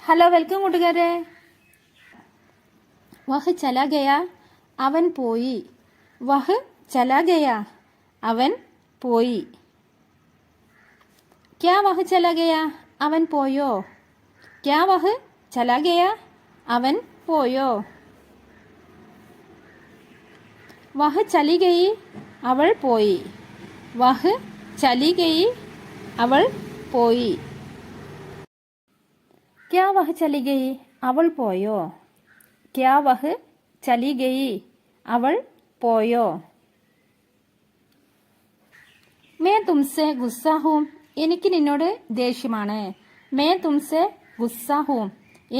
Hello, welcome കൂട്ടുകാരെ. വഹ് ചലാ ഗയാ, അവൻ പോയി. വഹ് ചലാ ഗയാ, അവൻ പോയി. ക്യാ വഹ് ചലാ ഗയാ, അവൻ പോയോ. ക്യാ വഹ് ചലാ ഗയാ, അവൻ പോയോ. വഹ് ചലി ഗയി, അവൾ പോയി. വഹ് ചലി ഗയി, അവൾ പോയി. ക്യാ വഹ് ചലി ഗയി, അവൾ പോയോ. ക്യാ വഹ് ചലി ഗയി, അവൾ പോയോ. മേ തുംസെ ഗുസ്സാ ഹൂം, എനിക്ക് നിന്നോട് ദേഷ്യമാണ്. മേ തുംസെ ഗുസ്സാ ഹൂം,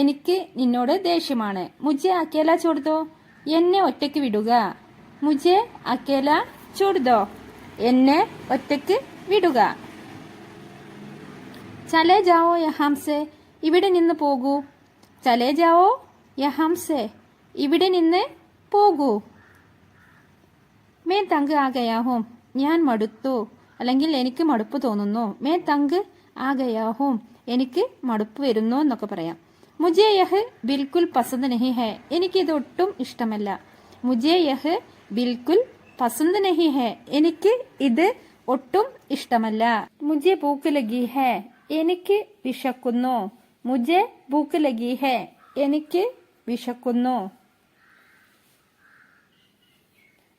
എനിക്ക് നിന്നോട് ദേഷ്യമാണ്. മുझे അക്കേല छोड़ दो, എന്നെ ഒറ്റയ്ക്ക് വിടുക. മുझे അക്കേല छोड़ दो, എന്നെ ഒറ്റയ്ക്ക് വിടുക. ചലേ ജാവോ യഹാം സെ, ഇവിടെ നിന്ന് പോകൂ. ചലേ ജാവോ യഹാം സെ, ഇവിടെ നിന്ന് പോകൂ. മേ തങ്ക് ആ ഗയാ ഹൂം, ഞാൻ മടുത്തു, അല്ലെങ്കിൽ എനിക്ക് മടുപ്പ് തോന്നുന്നു. മേ തങ്ക് ആ ഗയാ ഹൂം, എനിക്ക് മടുപ്പ് വരുന്നു എന്നൊക്കെ പറയാം. മുझे യഹ് ബിൽക്കുൽ പസന്ദ് നഹി ഹൈ, എനിക്ക് ഇത് ഒട്ടും ഇഷ്ടമല്ല. മുझे യഹ് ബിൽക്കുൽ പസന്ദ് നഹി ഹൈ, എനിക്ക് ഇത് ഒട്ടും ഇഷ്ടമല്ല. മുझे ഭൂക്ക് ലഗി ഹൈ, എനിക്ക് വിശക്കുന്നു. മുझे ഭൂക്ക് ലഗി ഹൈ, എനിക്ക് വിശക്കുന്നു.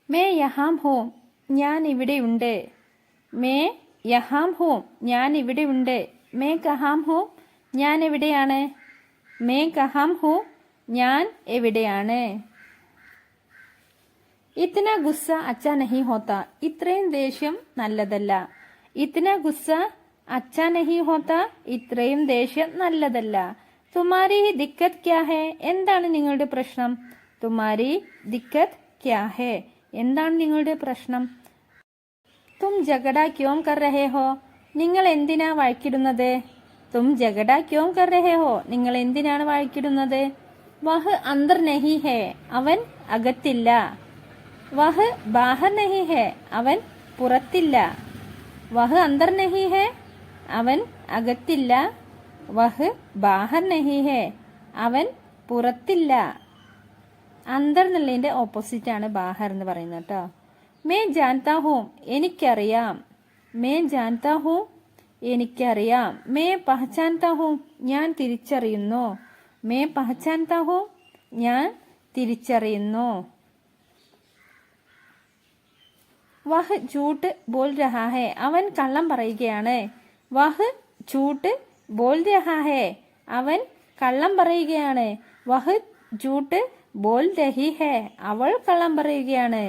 മേ യഹാം ഹൂം, ഞാൻ ഇവിടെയുണ്ട്. മേ യഹാം ഹൂം, ഞാൻ ഇവിടെയുണ്ട്. മേ കഹാം ഹൂം, ഞാൻ എവിടെയാണ്. മേ കഹാം ഹൂം, ഞാൻ എവിടെയാണ്. ഇത്തന ഗുസ്സ അച്ഛാ നഹി ഹോത്ത, ഇത്രയും ദേഷ്യം നല്ലതല്ല. ഇത്തന ഗുസ്സ അച്ഛാ നഹി ഹോത്ത, ഇത്രയും ദേഷ്യം നല്ലതല്ല. തുമാരി ദിക്കത്ത് ക്യാ ഹേ, എന്താണ് നിങ്ങളുടെ പ്രശ്നം. തുമാരി ദിക്കത്ത് ക്യാ ഹേ, എന്താണ് നിങ്ങളുടെ പ്രശ്നം. തും ജഗഡ ക്യോം കർ രഹേ ഹോ, നിങ്ങൾ എന്തിനാ വഴക്കിടുന്നത്. തും ജഗഡ ക്യോം കർ രഹേ ഹോ, നിങ്ങൾ എന്തിനാണ് വഴക്കിടുന്നത്. വഹ് അന്തർ നഹി ഹേ, അവൻ അകത്തില്ല. വഹ് ബാഹർ നഹി ഹേ, അവൻ പുറത്തില്ല. വഹ് അന്തർ നഹി ഹേ, അവൻ അകത്തില്ല. വഹ് ബാഹർ നഹി ഹേ, അവൻ പുറത്തില്ല. അന്തർ എന്നുള്ളതിന്റെ ഓപ്പോസിറ്റ് ആണ് ബാഹർ എന്ന് പറയുന്നത് കേട്ടോ. മേ ജാൻതാ ഹൂം, എനിക്കറിയാം. മേ ജാൻതാ ഹൂം, എനിക്കറിയാം. മേ പഹചാൻതാ ഹൂം, ഞാൻ തിരിച്ചറിയുന്നു. മേ പഹചാൻതാ ഹൂം, ഞാൻ തിരിച്ചറിയുന്നു. വഹ് ജൂട്ട് ബോൾ രഹാ ഹേ, അവൻ കള്ളം പറയുകയാണ്. വഹ് ജൂട്ട് ബോൾ രഹാ ഹേ, അവൻ കള്ളം പറയുകയാണ്. വഹ് ജൂട്ട് ബോൾ രഹി ഹേ, അവൾ കള്ളം പറയുകയാണ്.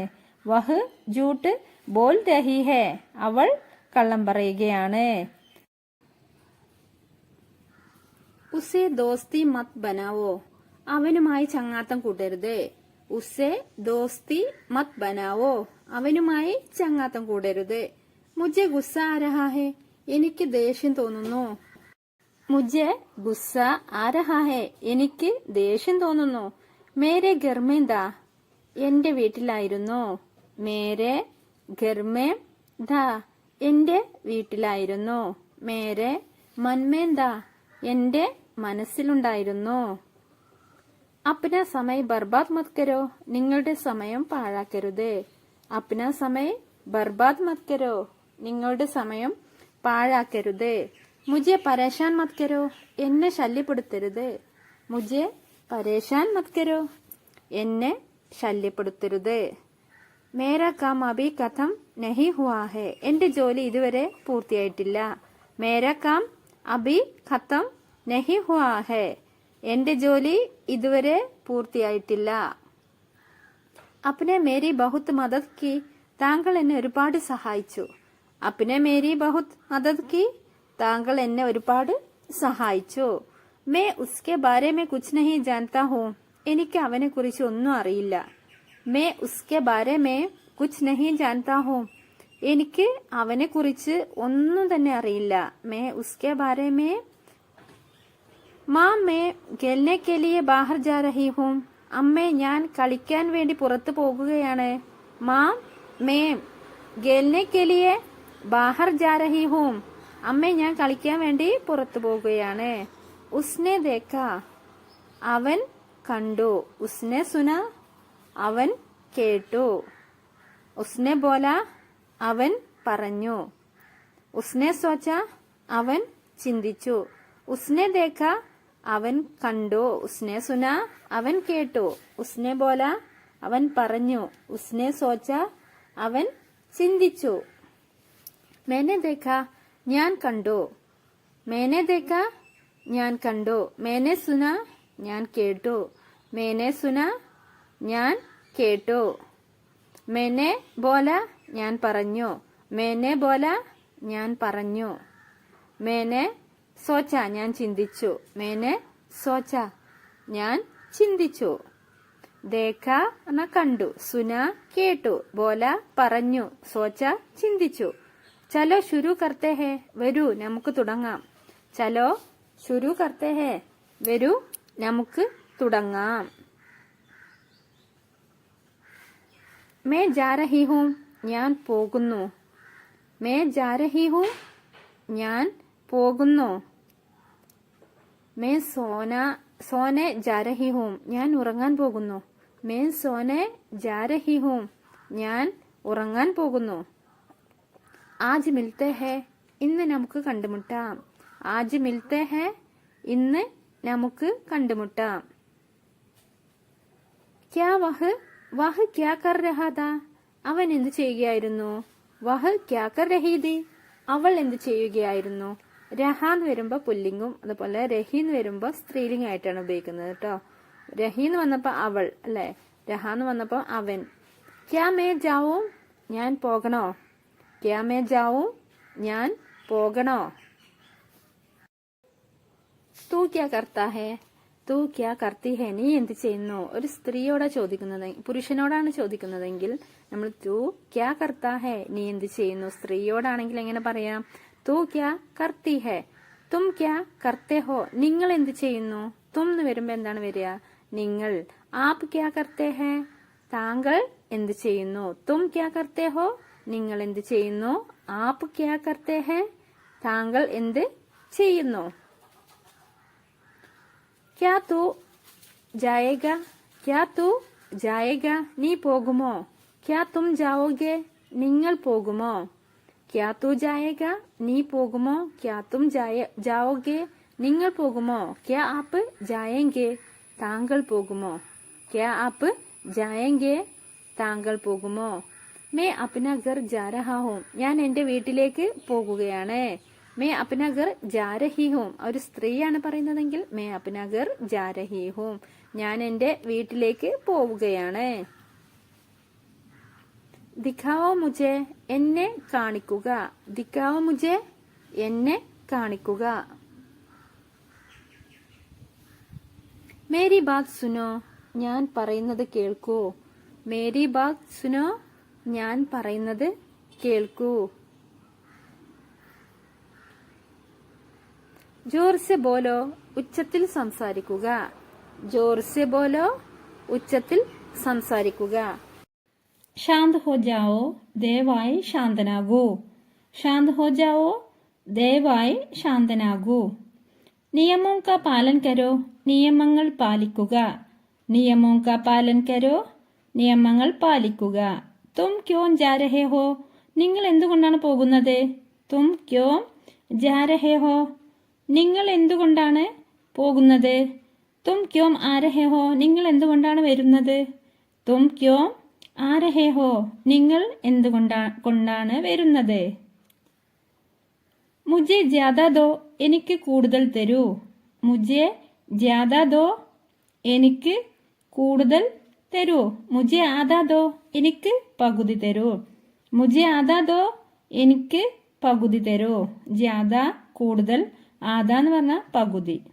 വഹ് ജൂട്ട് ബോൾ രഹി ഹേ, അവൾ കള്ളം പറയുകയാണ്. ഉസേ ദോസ്തി മത് ബനാവോ, അവനുമായി ചങ്ങാത്തം കൂട്ടരുത്. ഉസേ ദോസ്തി മത് ബനാവോ, അവനുമായി ചങ്ങാത്തം കൂടരുത്. മുझे ഗുസ്സ ആ രഹാ ഹേ, എനിക്ക് ദേഷ്യം തോന്നുന്നു. മുझे ഗുസ്സ ആ രഹാ ഹേ, എനിക്ക് ദേഷ്യം തോന്നുന്നു. മേരെ ഘർ മേ ദാ, എന്റെ വീട്ടിലായിരുന്നു. മേരെ ഘർ മേ ദാ, എന്റെ വീട്ടിലായിരുന്നു. മേരെ മൻ മേ ദാ, എന്റെ മനസ്സിലുണ്ടായിരുന്നു. അപ്ന സമയ ബർബാദ് മത് കരോ, നിങ്ങളുടെ സമയം പാഴാക്കരുത്. അപ്ന സമയ ബർബാദ് മത് കരോ, നിങ്ങളുടെ സമയം പാഴാക്കരുത്. മുझे പരേശാൻ മത് കരോ, എന്നെ ശല്യപ്പെടുത്തരുത്. മുझे പരേശാൻ മത് കരോ, എന്നെ ശല്യപ്പെടുത്തരുത്. മേരാ കാം അഭി ഖത്തം നഹി ഹുവാ ഹേ, എന്റെ ജോലി ഇതുവരെ പൂർത്തിയായിട്ടില്ല. മേരാ കാം അഭി ഖത്തം നഹി ഹുവാ ഹേ, എന്റെ ജോലി ഇതുവരെ പൂർത്തിയായിട്ടില്ല. അപ്നെ മേരി ബഹുത് മദദ് കി, താങ്കൾ എന്നെ ഒരുപാട് സഹായിച്ചു. അപ്നെ മേരി ബഹുത് മദദ് കി, താങ്കൾ എന്നെ ഒരുപാട് സഹായിച്ചു. മേ ഉസ്കെ ബാരെ മേ കുച്ച് നഹി ജാൻതാ ഹൂം, എനിക്ക് അവനെ കുറിച്ച് ഒന്നും അറിയില്ല. മേ ഉസ്കെ ബാരെ മേ കുച്ച് നഹി ജാൻതാ ഹൂം, എനിക്ക് അവനെ കുറിച്ച് ഒന്നും തന്നെ അറിയില്ല. May ഉസ്കെ Bare may. മാം മേ ഖേൽനെ കെ ലിയെ ബാഹർ ജാ രഹി ഹൂം, അമ്മേ ഞാൻ കളിക്കാൻ വേണ്ടി പുറത്തു പോകുകയാണ്. മാം മേ ഖേൽനെ കെ ലിയെ ബാഹർ ജാ രഹി ഹൂം, അമ്മേ ഞാൻ കളിക്കാൻ വേണ്ടി പുറത്തു പോകുകയാണ്. ഉസ്നെ ദേഖ അവൻ കണ്ടു. ഉസ്നെ സുന അവൻ കേട്ടു. ഉസ്നെ ബോല അവൻ പറഞ്ഞു. ഉസ്നെ സോച്ച അവൻ ചിന്തിച്ചു. ഉസ്നെ ദേഖ അവൻ കണ്ടു. ഉസ്നെ സുന അവൻ കേട്ടു. ഉസ്നെ ബോല അവൻ പറഞ്ഞു. ഉസ്നെ സോച്ച അവൻ ചിന്തിച്ചു. മേനെ ദേഖ ഞാൻ കണ്ടു. മേനെ ദേഖ ഞാൻ കണ്ടു. മേനെ സുന ഞാൻ കേട്ടു. മേനെ സുന ഞാൻ കേട്ടു. മേനെ ബോല ഞാൻ പറഞ്ഞു. മേനെ ബോല ഞാൻ പറഞ്ഞു. മേനെ സോച്ച ഞാൻ ചിന്തിച്ചു. മേനെ സോച്ച ഞാൻ ചിന്തിച്ചു. ദേഖ എന്ന കണ്ടു, സുന കേട്ടു, ബോല പറഞ്ഞു, സോച്ച ചിന്തിച്ചു. ചലോ ശുരു കർത്തേ ഹേ വരൂ നമുക്ക് തുടങ്ങാം. ചലോ ശുരു കർത്തേ ഹേ വരൂ നമുക്ക് തുടങ്ങാം. മേ ജാ രഹി ഹൂം ഞാൻ പോകുന്നു. മേ ജാ രഹി ഹൂം ഞാൻ പോകുന്നു. മേ സോനെ ജാ രഹി ഹൂം ഞാൻ ഉറങ്ങാൻ പോകുന്നു. മേ സോനെ ജാ രഹി ഹൂം ഞാൻ ഉറങ്ങാൻ പോകുന്നു. ആജ് മിൽത്തേ ഹേ ഇന്ന് നമുക്ക് കണ്ടുമുട്ടാം. ആജ് മിൽത്തേ ഹേ ഇന്ന് നമുക്ക് കണ്ടുമുട്ടാം. ക്യാ വഹ് ക്യാ കർ രഹാ താ അവൻ എന്ത് ചെയ്യുകയായിരുന്നു. വഹ് ക്യാ കർ രഹി തി അവൾ എന്ത് ചെയ്യുകയായിരുന്നു. രഹ എന്ന് വരുമ്പോ പുല്ലിംഗും അതുപോലെ രഹി എന്ന് വരുമ്പോ സ്ത്രീലിംഗമായിട്ടാണ് ഉപയോഗിക്കുന്നത് കേട്ടോ. രഹി എന്ന് വന്നപ്പോ അവൾ അല്ലെ, രഹ എന്ന് വന്നപ്പോ അവൻ. ക്യാ മേ ജാവൂ ഞാൻ പോകണോ. ക്യാ മേ ജാവൂ ഞാൻ പോകണോ. തൂ ക്യാ കർത്താ ഹേ തൂ ക്യാ കർത്തി ഹേ നീ എന്ത് ചെയ്യുന്നു. ഒരു സ്ത്രീയോടാ ചോദിക്കുന്നത്, പുരുഷനോടാണ് ചോദിക്കുന്നതെങ്കിൽ നമ്മൾ തൂ ക്യാ കർത്താ ഹേ നീ എന്ത് ചെയ്യുന്നു. സ്ത്രീയോടാണെങ്കിൽ എങ്ങനെ പറയാം. തൂ ക്യാ കർത്തി ഹേ. തും ക്യാ കർത്തേ ഹോ നിങ്ങൾ എന്ത് ചെയ്യുന്നു. തും എന്ന് വരുമ്പോ എന്താണ് വരിക, നിങ്ങൾ. ആപ് ക്യാ കർത്തേ ഹേ താങ്കൾ എന്ത് ചെയ്യുന്നു. തും ക്യാ കർത്തേ ഹോ നിങ്ങൾ എന്ത് ചെയ്യുന്നു. ആപ് ക്യാ കർത്തേ ഹേ താങ്കൾ എന്ത് ചെയ്യുന്നു. ക്യാ തൂ ജായേഗ ക്യാ തൂ ജായേഗ നീ പോകുമോ. ക്യാ തും ജാവോഗെ നിങ്ങൾ പോകുമോ. ക്യാ തൂ ജായേഗ നീ പോകുമോ. ക്യാ തും ജാവോഗെ നിങ്ങൾ പോകുമോ. ക്യാ ആപ്പ് ജായേങ്കെ താങ്കൾ പോകുമോ. ക്യാ ആപ്പ് ജായേങ്കെ താങ്കൾ പോകുമോ. മേ അപ്നാ ഘർ ജാ രഹാ ഹൂം ഞാൻ എന്റെ വീട്ടിലേക്ക് പോകുകയാണ്. മേ അപ്നാ ഘർ ജാ രഹി ഹൂം ഒരു സ്ത്രീയാണ് പറയുന്നതെങ്കിൽ മേ അപ്നാ ഘർ ജാ രഹി ഹൂം ഞാൻ എന്റെ വീട്ടിലേക്ക് പോവുകയാണ്. ദിഖാവോ മുझे എന്നെ കാണിക്കുക. ദിഖാവോ മുझे എന്നെ കാണിക്കുക. മേരി ബാത് സുനോ ഞാൻ പറയുന്നത് കേൾക്കൂ. മേരി ബാത് സുനോ ഞാൻ പറയുന്നത് കേൾക്കൂ. ജോർസെ ബോലോ ഉച്ചത്തിൽ സംസാരിക്കുക. ജോർസെ ബോലോ ഉച്ചത്തിൽ സംസാരിക്കുക. ശാന്ത് ഹോ ജാവോ ദയവായി ശാന്തനാകൂ. ശാന്ത് ഹോ ജാവോ ദയവായി ശാന്തനാകൂ. നിയമോ കാ പാലൻ കരോ നിയമങ്ങൾ പാലിക്കുക. നിയമോ കാ പാലൻ കരോ നിയമങ്ങൾ പാലിക്കുക. തും ക്യോം ജാ രഹേ ഹോ നിങ്ങൾ എന്തുകൊണ്ടാണ് പോകുന്നത്. തും ക്യോം ജാ രഹേ ഹോ നിങ്ങൾ എന്തുകൊണ്ടാണ് പോകുന്നത്. തും ക്യോം ആ രഹേ ഹോ നിങ്ങൾ എന്തുകൊണ്ടാണ് വരുന്നത്. തും ക്യോം ആ രഹേ ഹോ നിങ്ങൾ എന്തുകൊണ്ടാണ് വരുന്നത്. മുझे ജ്യാദാ ദോ എനിക്ക് കൂടുതൽ തരൂ. മുझे ജ്യാദാ ദോ എനിക്ക് കൂടുതൽ തരൂ. മുझे ആധാ ദോ എനിക്ക് പകുതി തരൂ. മുझे ആധാ ദോ എനിക്ക് പകുതി തരൂ. ജ്യാദാ കൂടുതൽ, ആധാ എന്ന് പറഞ്ഞ പകുതി.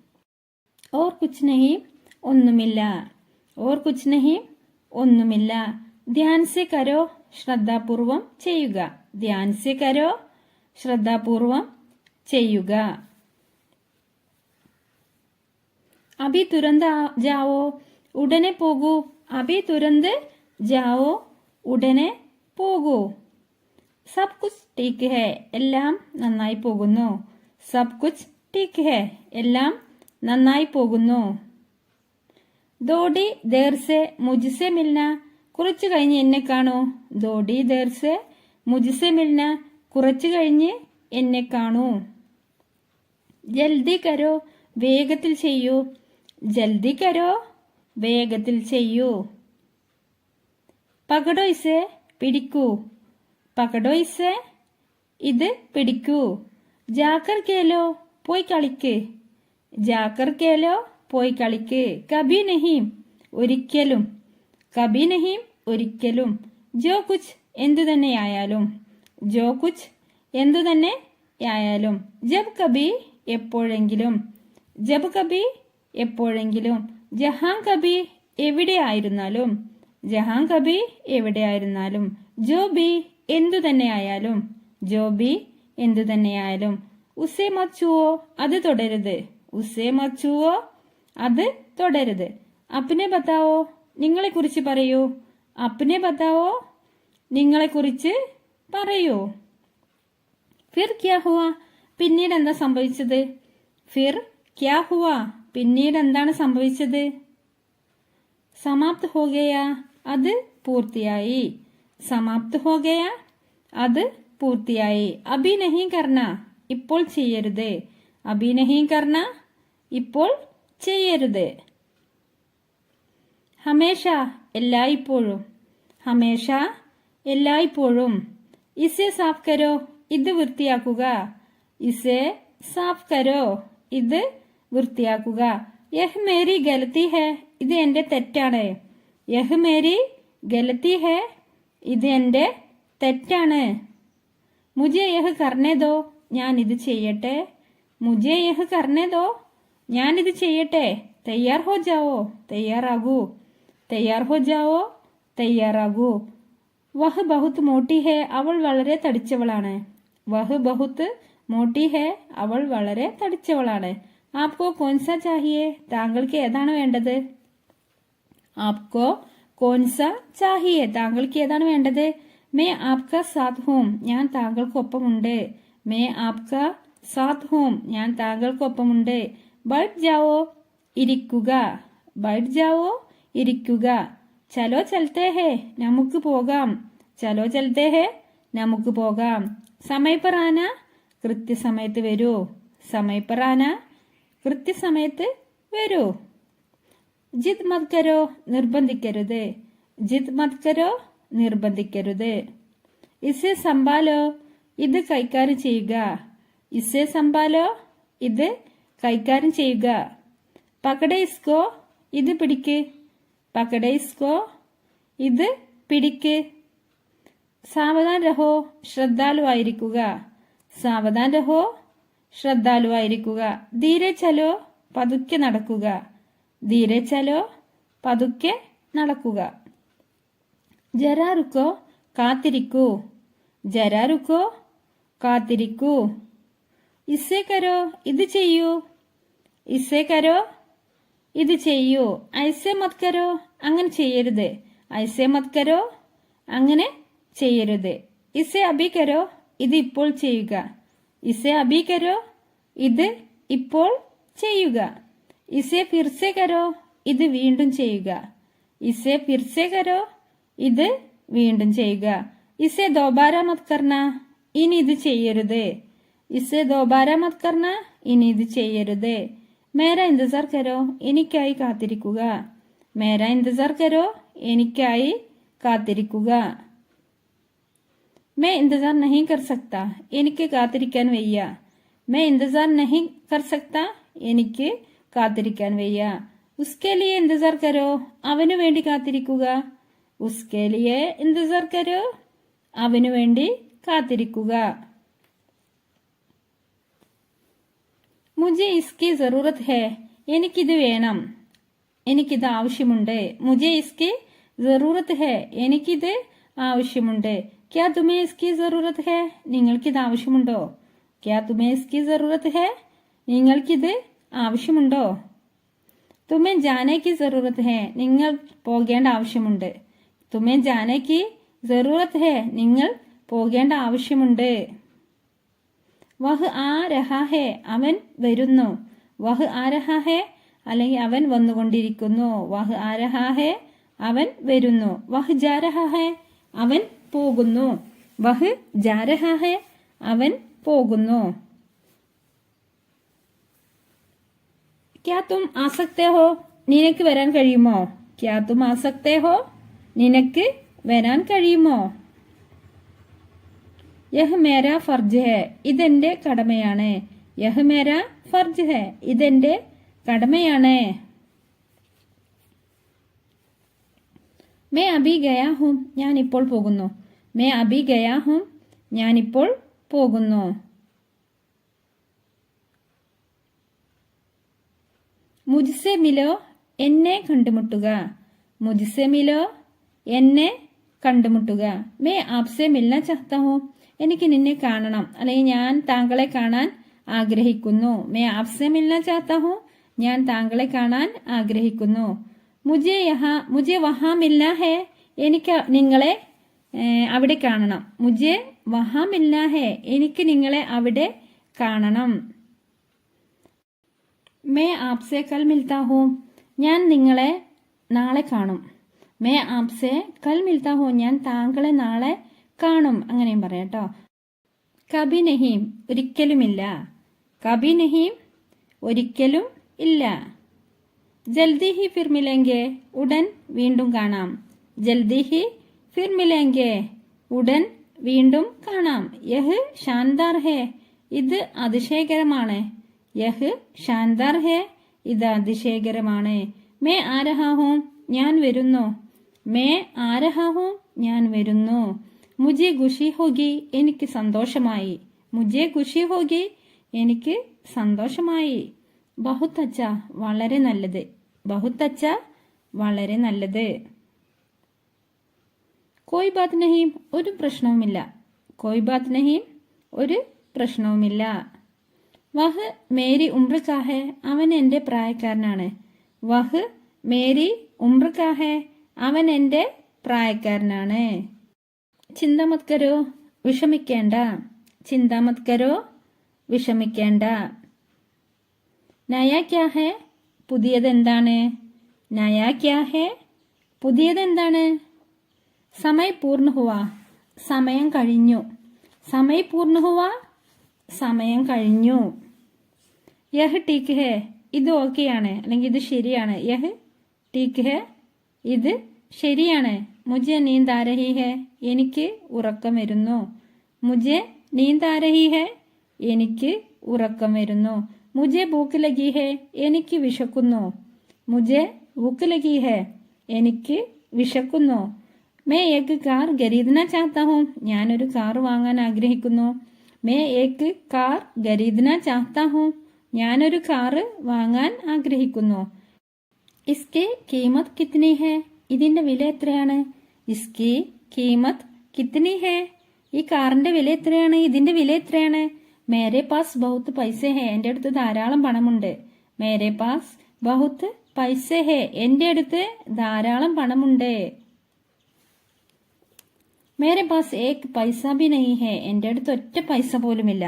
ഓർ കുച്ച് നഹി ഒന്നുമില്ല. ഓർ കുച്ച് നഹി ഒന്നുമില്ല. ധ്യാൻ സെ കരോ ശ്രദ്ധാപൂർവം ചെയ്യുക. ധ്യാൻ സെ കരോ ശ്രദ്ധാപൂർവം ചെയ്യുക. അഭി തുരന്ത് ജാവോ ഉടനെ പോകൂ. അഭി തുരന്ത് ജാവോ ഉടനെ പോകൂ. സബ് കുച്ച് ടീക്ക് ഹേ എല്ലാം നന്നായി പോകുന്നു. സബ് കുച്ച് ടീക്ക് ഹേ എല്ലാം നന്നായി പോകുന്നു. ദോടി ദേർസെ മുജ്സെ മിൽന കുറച്ചു കഴിഞ്ഞ് എന്നെ കാണൂ. ദോടി ദേർസെ മുജ്സെ മിൽന കുറച്ചു കഴിഞ്ഞ് എന്നെ കാണൂ. ജൽദി കരോ വേഗത്തിൽ ചെയ്യൂ. ജൽദി കരോ വേഗത്തിൽ ചെയ്യൂ. പകടോ ഇസെ പിടിക്കൂ. പകടോ ഇസെ ഇത് പിടിക്കൂ. ജാക്കർ കേലോ പോയി കളിക്ക്. ജാക്കർ കേലോ പോയി കളിക്ക്. കബി നഹീം ഒരിക്കലും. കബി നഹീം ഒരിക്കലും. ജോ കുച്ച് എന്തു തന്നെയായാലും. ജോ കുച്ച് എന്തു തന്നെയായാലും. ജബ് കബി എപ്പോഴെങ്കിലും. ജബ് കബി എപ്പോഴെങ്കിലും. ജഹാൻ കബി എവിടെയായിരുന്നാലും. ജഹാൻ കബി എവിടെയായിരുന്നാലും. ജോ ബി എന്തു തന്നെയായാലും. ജോ ബി എന്തു തന്നെയായാലും. ഉസേ മച്ചുവോ അത് തുടരുത്. ഉസേ മച്ചുവോ അത് തുടരുത്. അപ്നെ ബതാവോ നിങ്ങളെ കുറിച്ച് പറയൂ. അപ്നെ ബതാവോ നിങ്ങളെ കുറിച്ച് പറയൂ. ഫിർ ക്യാ ഹുവ പിന്നീട് എന്താ സംഭവിച്ചത്. ഫിർ ക്യാ ഹുവ പിന്നീട് എന്താണ് സംഭവിച്ചത്. സമാപ്ത് ഹോ ഗയ അത് പൂർത്തിയായി. സമാപ്ത് ഹോ ഗയ അത് പൂർത്തിയായി. അഭി നഹീ കർണ ഇപ്പോൾ ചെയ്യരുത്. അഭി നഹീ കർണ ഇപ്പോൾ ചെയ്യരുത്. ഹമേഷ എല്ലായ്പ്പോഴും. ഹമേഷ എല്ലായ്പ്പോഴും. ഇസെ സാഫ് കരോ ഇത് വൃത്തിയാക്കുക. ഇസെ സാഫ് കരോ ഇത് വൃത്തിയാക്കുക. യഹ് മേരി ഗലത്തി ഹെ ഇത് എന്റെ തെറ്റാണ്. യഹ് മേരി ഗലത്തി ഹെ ഇത് എന്റെ തെറ്റാണ്. മുജെ യഹ് കർണേ ദോ ഞാൻ ഇത് ചെയ്യട്ടെ. മുജെ യഹ് കർണേ ദോ ഞാൻ ഇത് ചെയ്യട്ടെ. തയ്യാർ ഹോ ജാവോ തയ്യാറാകൂ. തയ്യാർ ഹോ ജാവോ തയ്യാറാകൂ. വഹ് ബഹുത്ത് മോട്ടി ഹെ അവൾ വളരെ തടിച്ചവളാണ്. വഹ് ബഹുത്ത് മോട്ടി ഹെ അവൾ വളരെ തടിച്ചവളാണ്. ആപ്കോ കോൻസ ചാഹിയേ താങ്കൾക്ക് ഏതാണ് വേണ്ടത്. ആപ്കോ കോൻസ ചാഹിയേ താങ്കൾക്ക് ഏതാണ് വേണ്ടത്. മേ ആപ്ക സാത്ത് ഹൂം ഞാൻ താങ്കൾക്കൊപ്പമുണ്ട്. മേ ആപ്ക സാത്ത് ഹൂം ഞാൻ താങ്കൾക്കൊപ്പമുണ്ട്. ബൈഠ് ജാവോ ഇരിക്കുക. ബൈഠ് ജാവോ ഇരിക്കുക. ചലോ ചലത്തെ ഹേ നമുക്ക് പോകാം. ചലോ ചലത്തെ ഹേ നമുക്ക് പോകാം. സമയ പർ ആന കൃത്യസമയത്ത് വരൂ. സമയ പർ ആന കൃത്യസമയത്ത് വരൂ. ജിദ് മത് കരോ നിർബന്ധിക്കരുത്. ജിദ് മത് കരോ നിർബന്ധിക്കരുത്. ഇസെ സംഭാലോ ഇത് കൈകാര്യം ചെയ്യുക. ഇസെ സംഭാലോ ഇത് കൈകാര്യം ചെയ്യുക. പകടെ ഇസ്കോ ഇത് പിടിക്ക്. പകടെ ഇസ്കോ ഇത് പിടിക്ക്. സാവധാൻ രഹോ ശ്രദ്ധാലുവായിരിക്കുക. സാവധാൻ രഹോ ശ്രദ്ധാലുവായിരിക്കുക. ധീരെ ചലോ പതുക്കെ നടക്കുക. ധീരെ ചലോ പതുക്കെ നടക്കുക. ജരാ റുക്കോ കാത്തിരിക്കൂ. ജരാ റുക്കോ കാത്തിരിക്കൂ. ഇസേ കരോ ഇത് ചെയ്യൂ. ഇസേ കരോ ഇത് ചെയ്യൂ. ഐസേ മത് കരോ അങ്ങനെ ചെയ്യരുത്. ഐസേ മത് കരോ അങ്ങനെ ചെയ്യരുത്. ഇസേ അഭി കരോ ഇത് ഇപ്പോൾ ചെയ്യുക. ഇസേ അഭി കരോ ഇത് ഇപ്പോൾ ചെയ്യുക. ഇസേ ഫിർസെ കരോ ഇത് വീണ്ടും ചെയ്യുക. ഇസേ ഫിർസെ കരോ ഇത് വീണ്ടും ചെയ്യുക. ഇസേ ദോബാര മത് കർണ ഇനി ഇത് ചെയ്യരുത്. ഇസേ ദോബാര മത് കർണ ഇനി ഇത് ചെയ്യരുത്. മേര ഇന്തസാർ കരോ എനിക്കായി കാത്തിരിക്കുക. മേര ഇന്തസാർ കരോ എനിക്കായി കാത്തിരിക്കുക. മേ ഇന്തസാർ നഹീ കർ സക്ത എനിക്ക് കാത്തിരിക്കാൻ വയ്യ. മേ ഇന്തസാർ നഹീ കർ സക്ത എനിക്ക് കാത്തിരിക്കാൻ വയ്യ. ഉസ്കെ ലിയെ ഇന്തസാർ കരോ അവനു വേണ്ടി കാത്തിരിക്കുക. ഉസ്കെ ലിയെ ഇന്തസാർ കരോ അവനു വേണ്ടി കാത്തിരിക്കുക. മുझे इसकी जरूरत है എനിക്കിത് വേണം. എനിക്കിത് ആവശ്യമുണ്ട്. മുझे इसकी जरूरत है എനിക്കിത് ആവശ്യമുണ്ട്. क्या तुम्हें इसकी जरूरत है നിങ്ങൾക്കിത് ആവശ്യമുണ്ടോ. क्या तुम्हें इसकी जरूरत है നിങ്ങൾക്കിത് ആവശ്യമുണ്ടോ. तुम्हें जाने की जरूरत है നിങ്ങൾ പോകേണ്ട ആവശ്യമുണ്ട്. तुम्हें जाने की जरूरत है നിങ്ങൾ പോകേണ്ട ആവശ്യമുണ്ട്. വഹ് ആ രഹാ ഹേ അവൻ വരുന്നു. വഹ് ആരഹാ ഹെ അല്ലെങ്കിൽ അവൻ വന്നുകൊണ്ടിരിക്കുന്നു. വഹ് ആരഹാ ഹെ അവൻ വരുന്നു. വഹ് ജാരഹാ ഹെ അവൻ പോകുന്നു. വഹ് ജാരഹാ ഹെ അവൻ പോകുന്നു. ക്യാ തും ആ സക്തേ ഹോ നിനക്ക് വരാൻ കഴിയുമോ? ക്യാ തും ആ സക്തേ ഹോ നിനക്ക് വരാൻ കഴിയുമോ? യഹ് മേരാ ഫർജ് ഹെ ഇതെന്റെ കടമയാണ്. യഹ് മേരാ ഫർജ് ഹെ ഇതെന്റെ കടമയാണ്. മേ അഭി ഗയാ ഹൂം ഞാൻ ഇപ്പോൾ പോകുന്നു. മേ അഭി ഗയാ ഹൂം ഞാനിപ്പോൾ പോകുന്നു. മുജ്സെ മിലോ എന്നെ കണ്ടുമുട്ടുക. മുജ്സെ മിലോ എന്നെ കണ്ടുമുട്ടുക. മേ ആപ്സെ മിൽന ചാഹ്താ ഹൂം എനിക്ക് നിന്നെ കാണണം അല്ലെങ്കിൽ ഞാൻ താങ്കളെ കാണാൻ ആഗ്രഹിക്കുന്നു. മേ ആപ്സെ മിൽന ചാഹ്താ ഹൂം ഞാൻ താങ്കളെ കാണാൻ ആഗ്രഹിക്കുന്നു. മുജെ വഹാ മിൽന ഹേ എനിക്ക് നിങ്ങളെ അവിടെ കാണണം. മുജെ വഹാ മിൽന ഹേ എനിക്ക് നിങ്ങളെ അവിടെ കാണണം. മേ ആപ്സെ കൽ മിൽത്താ ഹൂം ഞാൻ നിങ്ങളെ നാളെ കാണും. മേ ആപ്സെ കൽ മിൽത്താ ഹൂം ഞാൻ താങ്കളെ നാളെ കാണും. അങ്ങനെയും പറയാം കേട്ടോ. കബി നഹീം ഒരിക്കലുമില്ല. കബി നഹീം ഒരിക്കലും ഇല്ല. ജൽദി ഹി ഫിർ മിലേംഗെ ഉടൻ വീണ്ടും കാണാം. ജൽദി ഹി ഫിർ മിലേംഗെ ഉടൻ വീണ്ടും കാണാം. യഹ് ഷാൻദാർ ഹേ ഇത് അതിശയകരമാണ്. യഹ് ഷാൻദാർ ഹേ ഇത് അതിശയകരമാണ്. മേ ആ രഹാ ഹൂം ഞാൻ വരുന്നു. മേ ആ രഹാ ഹൂം ഞാൻ വരുന്നു. മുജെ ഖുഷി ഹോഗി എനിക്ക് സന്തോഷമായി. മുജെ ഖുഷി ഹോഗി എനിക്ക് സന്തോഷമായി. ബഹുത് അച്ഛ വളരെ നല്ലത്. ബഹുത് അച്ഛ വളരെ നല്ലത്. കോയ് ബാത് നഹീം ഒരു പ്രശ്നവുമില്ല. കോയ് ബാത് നഹീം ഒരു പ്രശ്നവുമില്ല. വഹ് മേരി ഉംർ കാ ഹെ അവൻ എന്റെ പ്രായക്കാരനാണ്. വഹ് മേരി ഉംർ കാ ഹെ അവൻ എന്റെ പ്രായക്കാരനാണ്. ചിന്താമത് കരോ വിഷമിക്കേണ്ട. ചിന്താമത് കരോ വിഷമിക്കേണ്ട. നയാ ക്യാ ഹെ പുതിയതെന്താണ്? നയാ ക്യാ ഹെ പുതിയതെന്താണ്? സമയ പൂർണ്ണ ഹുവ സമയം കഴിഞ്ഞു. സമയ പൂർണ്ണ ഹുവ സമയം കഴിഞ്ഞു. യഹ് ടീക്ക് ഹെ ഇത് ഓക്കെയാണ് അല്ലെങ്കിൽ ഇത് ശരിയാണ്. യഹ് ടീക്ക് ഹെ ഇത് ശരിയാണ്. മുജെ നീന്ത് ആ രഹി ഹെ എനിക്ക് ഉറക്കം വരുന്നു. മുജെ നീന്ത് ആ രഹി ഹെ എനിക്ക് ഉറക്കം വരുന്നു. മുജെ ഭൂക്ക് ലഗി ഹെ എനിക്ക് വിശക്കുന്നു. മുജെ ഭൂക്ക് ലഗി ഹെ എനിക്ക് വിശക്കുന്നു. മേ ഏക് കാർ ഖരീദന ചാഹ്താ ഹൂം ഞാനൊരു കാർ വാങ്ങാൻ ആഗ്രഹിക്കുന്നു. മേ ഏക് കാർ ഖരീദന ചാഹ്താ ഹൂം ഞാനൊരു കാറ് വാങ്ങാൻ ആഗ്രഹിക്കുന്നു. ഇസ്കെ കീമത് കിത്നി ഹെ ഇതിന്റെ വില എത്രയാണ്? ഇസ്കി കീമത് കിത്നി ഹെ ഈ കാറിന്റെ വില എത്രയാണ്? ഇതിന്റെ വില എത്രയാണ്? മേരെ പാസ് ബഹുത്ത് പൈസേ ഹെ എന്റെ അടുത്ത് ധാരാളം പണമുണ്ട്. മേരെ പാസ് ബഹുത്ത് പൈസേ ഹെ എന്റെ അടുത്ത് ധാരാളം പണമുണ്ട്. മേരെ പാസ് ഏക് പൈസ ബി നഹി ഹെ എന്റെ അടുത്ത് ഒറ്റ പൈസ പോലുമില്ല.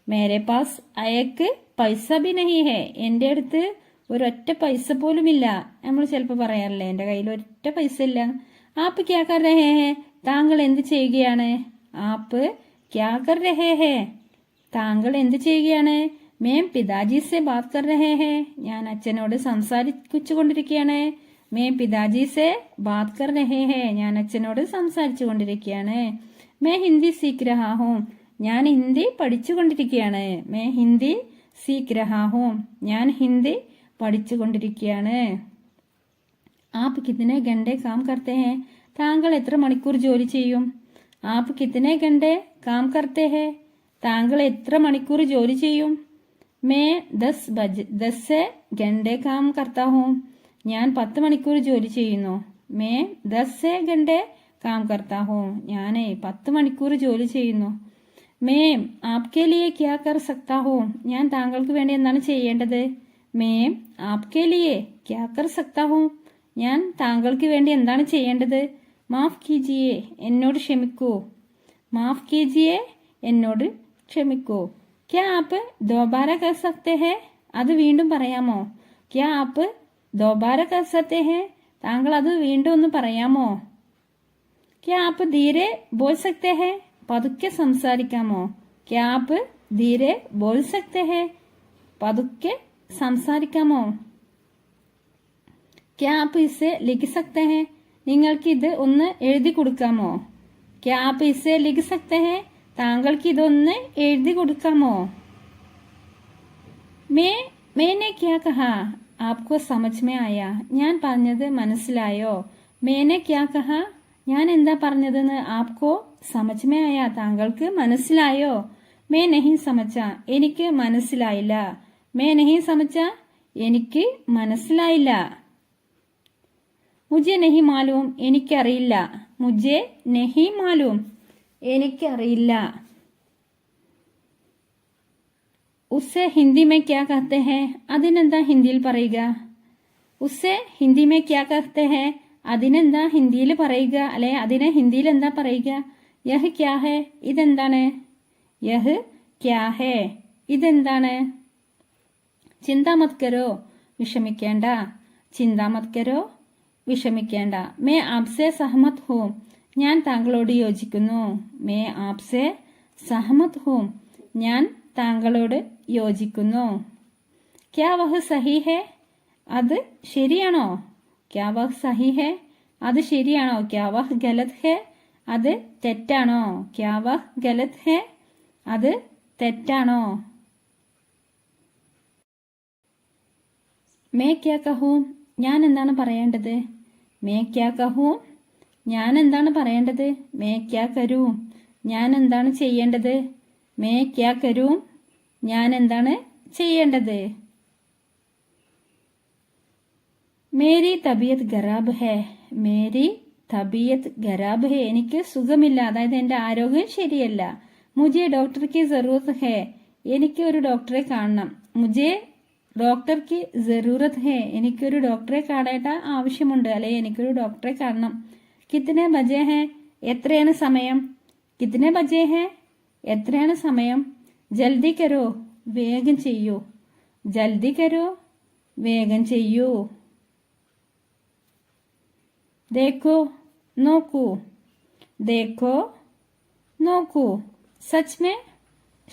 മേരെ പാസ് ഏക് പൈസ ബി നഹി ഹെ എന്റെ അടുത്ത് ഒരൊറ്റ പൈസ പോലുമില്ല. നമ്മൾ ചിലപ്പോൾ പറയാറില്ലേ എന്റെ കയ്യിൽ ഒറ്റ പൈസ ഇല്ല. ആപ്പ് ക്യാ കർ രഹേ ഹെ താങ്കൾ എന്ത് ചെയ്യുകയാണ്? ആപ്പ് ക്യാ കർ രഹേ ഹെ താങ്കൾ എന്ത് ചെയ്യുകയാണ്? മേം പിതാജി സെ ബാത് കർ രഹേ ഹെ ഞാൻ അച്ഛനോട് സംസാരിച്ചു കൊണ്ടിരിക്കുകയാണ്. മേം പിതാജി സെ ബാത് കർ രഹേ ഹെ ഞാൻ അച്ഛനോട് സംസാരിച്ചു കൊണ്ടിരിക്കുകയാണ്. മേ ഹിന്ദി സീഖ് രഹാ ഹൂം ഞാൻ ഹിന്ദി പഠിച്ചുകൊണ്ടിരിക്കുകയാണ്. മേ ഹിന്ദി സീഖ് രഹാ ഹൂം ഞാൻ ഹിന്ദി പഠിച്ചുകൊണ്ടിരിക്കുകയാണ്. ആപ്പ് കിത്തനെ ഗണ്ടെ കാം കർത്തേ ഹെ താങ്കൾ എത്ര മണിക്കൂർ ജോലി ചെയ്യും? ആപ്പ് കിത്തനെ ഗണ്ടെ കാം കർത്തേ ഹെ താങ്കൾ എത്ര മണിക്കൂർ ജോലി ചെയ്യും? മേ 10 ഗണ്ടെ കാം കർത്താ ഹൂം ഞാൻ 10 മണിക്കൂർ ജോലി ചെയ്യുന്നു. മേ 10 ഗണ്ടെ കാം കർത്താ ഹൂം ഞാൻ 10 മണിക്കൂർ ജോലി ചെയ്യുന്നു. മേം ആപ്കെ ലിയെ ക്യാ കർ സക്താ ഹൂം ഞാൻ താങ്കൾക്ക് വേണ്ടി എന്താണ് ചെയ്യേണ്ടത്? മേം ആപ്കെ ലിയെ ക്യാ കർ സക്താ ഹൂം ഞാൻ താങ്കൾക്ക് വേണ്ടി എന്താണ് ചെയ്യേണ്ടത്? മാഫ് കീജിയെ എന്നോട് ക്ഷമിക്കൂ. മാഫ് കീജിയെ എന്നോട് ക്ഷമിക്കൂ. ക്യാ ആപ്പ് ദോബാര കർ സക്തേ ഹെ അത് വീണ്ടും പറയാമോ? ക്യാ ആപ്പ് ദോബാര കർ സക്തേ ഹെ? താങ്കൾ അത് വീണ്ടും ഒന്ന് പറയാമോ? ക്യാ ആപ്പ് ധീരെ ബോൾ സക്തേ ഹെ? പതുക്കെ സംസാരിക്കാമോ? ക്യാ ആപ്പ് ധീരെ ബോൾ സക്തേ ഹെ? പതുക്കെ സംസാരിക്കാമോ? ക്യാ ആപ്പ് ഇसे ലിഖ് സക്തേ ഹെ? നിങ്ങൾക്ക് ഇത് ഒന്ന് എഴുതി കൊടുക്കാമോ? ക്യാ ആപ്പ് ഇसे ലിഖ് സക്തേ ഹെ? താങ്കൾക്ക് ഇതൊന്ന് എഴുതി കൊടുക്കാമോ? मैंने क्या कहा? आपको समझ में आया? ഞാൻ പറഞ്ഞത് മനസ്സിലായോ? मैंने क्या कहा? ഞാൻ എന്താ പറഞ്ഞതെന്ന് आपको समझ में आया? താങ്കൾക്ക് മനസ്സിലായോ? मैं नहीं समझा. എനിക്ക് മനസ്സിലായില്ല. मैं नहीं समझा. എനിക്ക് മനസ്സിലായില്ല. मुझे नहीं मालूम. എനിക്കറിയില്ല. मुझे नहीं मालूम. എനിക്കറിയില്ല. उसे हिंदी में क्या कहते हैं? അതിനെന്താ ഹിന്ദിയിൽ പറയുക? ഉസ്സെ ഹിന്ദി में क्या कहते हैं? അതിനെന്താ ഹിന്ദിയിൽ പറയുക? അല്ലെ അതിനെ ഹിന്ദിയിൽ എന്താ പറയുക? യഹ് ക്യാ ഹെ? ഇതെന്താണ്? യഹ് ക്യാ ഹെ? ഇതെന്താണ്? ചിന്താ മത് കരോ. വിഷമിക്കേണ്ട. ചിന്താ മത് കരോ. വിഷമിക്കേണ്ട. മേ ആപ്സെ സഹമത് ഹൂം. ഞാൻ താങ്കളോട് യോജിക്കുന്നു. മേ ആപ്സെ സഹമത് ഹൂം. ഞാൻ താങ്കളോട് യോജിക്കുന്നു. ക്യാ വഹ് സഹി ഹെ? അത് ശരിയാണോ? ക്യാ വഹ് സഹി ഹെ? അത് ശരിയാണോ? ക്യാ വഹ് ഗലത് ഹെ? അത് തെറ്റാണോ? ക്യാ വഹ് ഗലത് ഹെ? അത് തെറ്റാണോ? മേ ക്യാ കഹൂ. ഞാൻ എന്താണ് പറയേണ്ടത്? മേ ക്യാ കഹൂ. ഞാൻ എന്താണ് പറയേണ്ടത്? മേ ക്യാ കരൂ. ഞാൻ എന്താണ് ചെയ്യേണ്ടത്? മേ ക്യാ കരൂ. ഞാൻ എന്താണ് ചെയ്യേണ്ടത്? മേരി തബിയത്ത് ഖരാബ് ഹെ. മേരി തബിയത്ത് ഖരാബ് ഹെ. എനിക്ക് സുഖമില്ല. അതായത് എന്റെ ആരോഗ്യം ശരിയല്ല. മുജെ ഡോക്ടർക്ക് ജറൂറത്ത് ഹെ. എനിക്ക് ഒരു ഡോക്ടറെ കാണണം. മുജെ ഡോക്ടർക്ക് ജറൂറത്ത് ഹെ. എനിക്കൊരു ഡോക്ടറെ കാണേണ്ട ആവശ്യമുണ്ട്. അല്ലെ എനിക്കൊരു ഡോക്ടറെ കാണണം. കിത്തനെ ബജെ ഹെ? എത്രയാണ് സമയം? കിത്തനെ ബജെ ഹെ? എത്രയാണ് സമയം? ജൽദി കരോ. വേഗം ചെയ്യൂ. ജൽദി കരോ. വേഗം ചെയ്യൂ. ദേഖോ. നോക്കൂ. ദേഖോ. നോക്കൂ. Such may.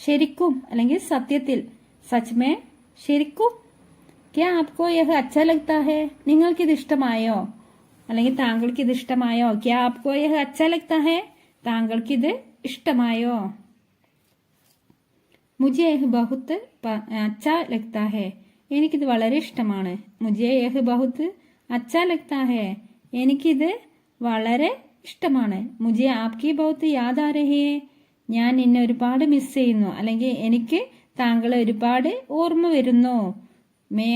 ശരിക്കും അല്ലെങ്കിൽ സത്യത്തിൽ. Such may. ശരിക്കും. ക്യാ ആപ്കോ യഹ് അച്ഛാ ലഗ്താ ഹെ? നിങ്ങൾക്കിത് ഇഷ്ടമായോ? അല്ലെങ്കിൽ താങ്കൾക്കിത് ഇഷ്ടമായോ? ക്യാ ആപ്കോ യഹ് അച്ഛാ ലഗ്താ ഹെ? താങ്കൾക്കിത് ഇഷ്ടമായോ? മുझे यह बहुत अच्छा लगता है. എനിക്കിത് വളരെ ഇഷ്ടമാണ്. മുझे यह बहुत अच्छा लगता है. എനിക്കിത് വളരെ ഇഷ്ടമാണ്. മുझे आपकी बहुत याद आ रही है. ഞാൻ നിന്നെ ഒരുപാട് മിസ് ചെയ്യുന്നു. അല്ലെങ്കിൽ എനിക്ക് താങ്കളെ ഒരുപാട് ഓർമ്മ വരുന്നു.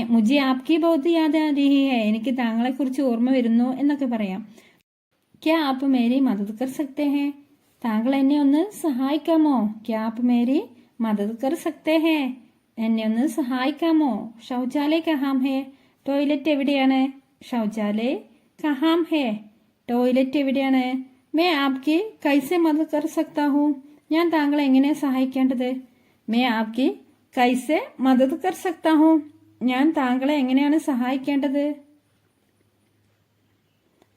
മുझे आपकी बहुत याद आ रही है. എനിക്ക് താങ്കളെ കുറിച്ച് ഓർമ്മ വരുന്നു എന്നൊക്കെ പറയാം. क्या आप मेरी मदद कर सकते हैं? താങ്കൾ എന്നെ ഒന്ന് സഹായിക്കാമോ? क्या आप मेरी मदद कर सकते हैं? എന്നെ ഒന്ന് സഹായിക്കാമോ? ശൗചാലയ കഹാം ഹെ? ടോയ്ലറ്റ് എവിടെയാണ്? ശൗചാലയ കഹാം ഹെ? ടോയ്ലറ്റ് എവിടെയാണ്? മേ ആപ്കി കൈസെ മദദ് കർ സക്താ ഹൂ. ഞാൻ താങ്കളെ എങ്ങനെ സഹായിക്കേണ്ടത്? മേ ആപ്കി കൈസെ മദദ് കർ സക്താ ഹൂ. ഞാൻ താങ്കളെ എങ്ങനെയാണ് സഹായിക്കേണ്ടത്?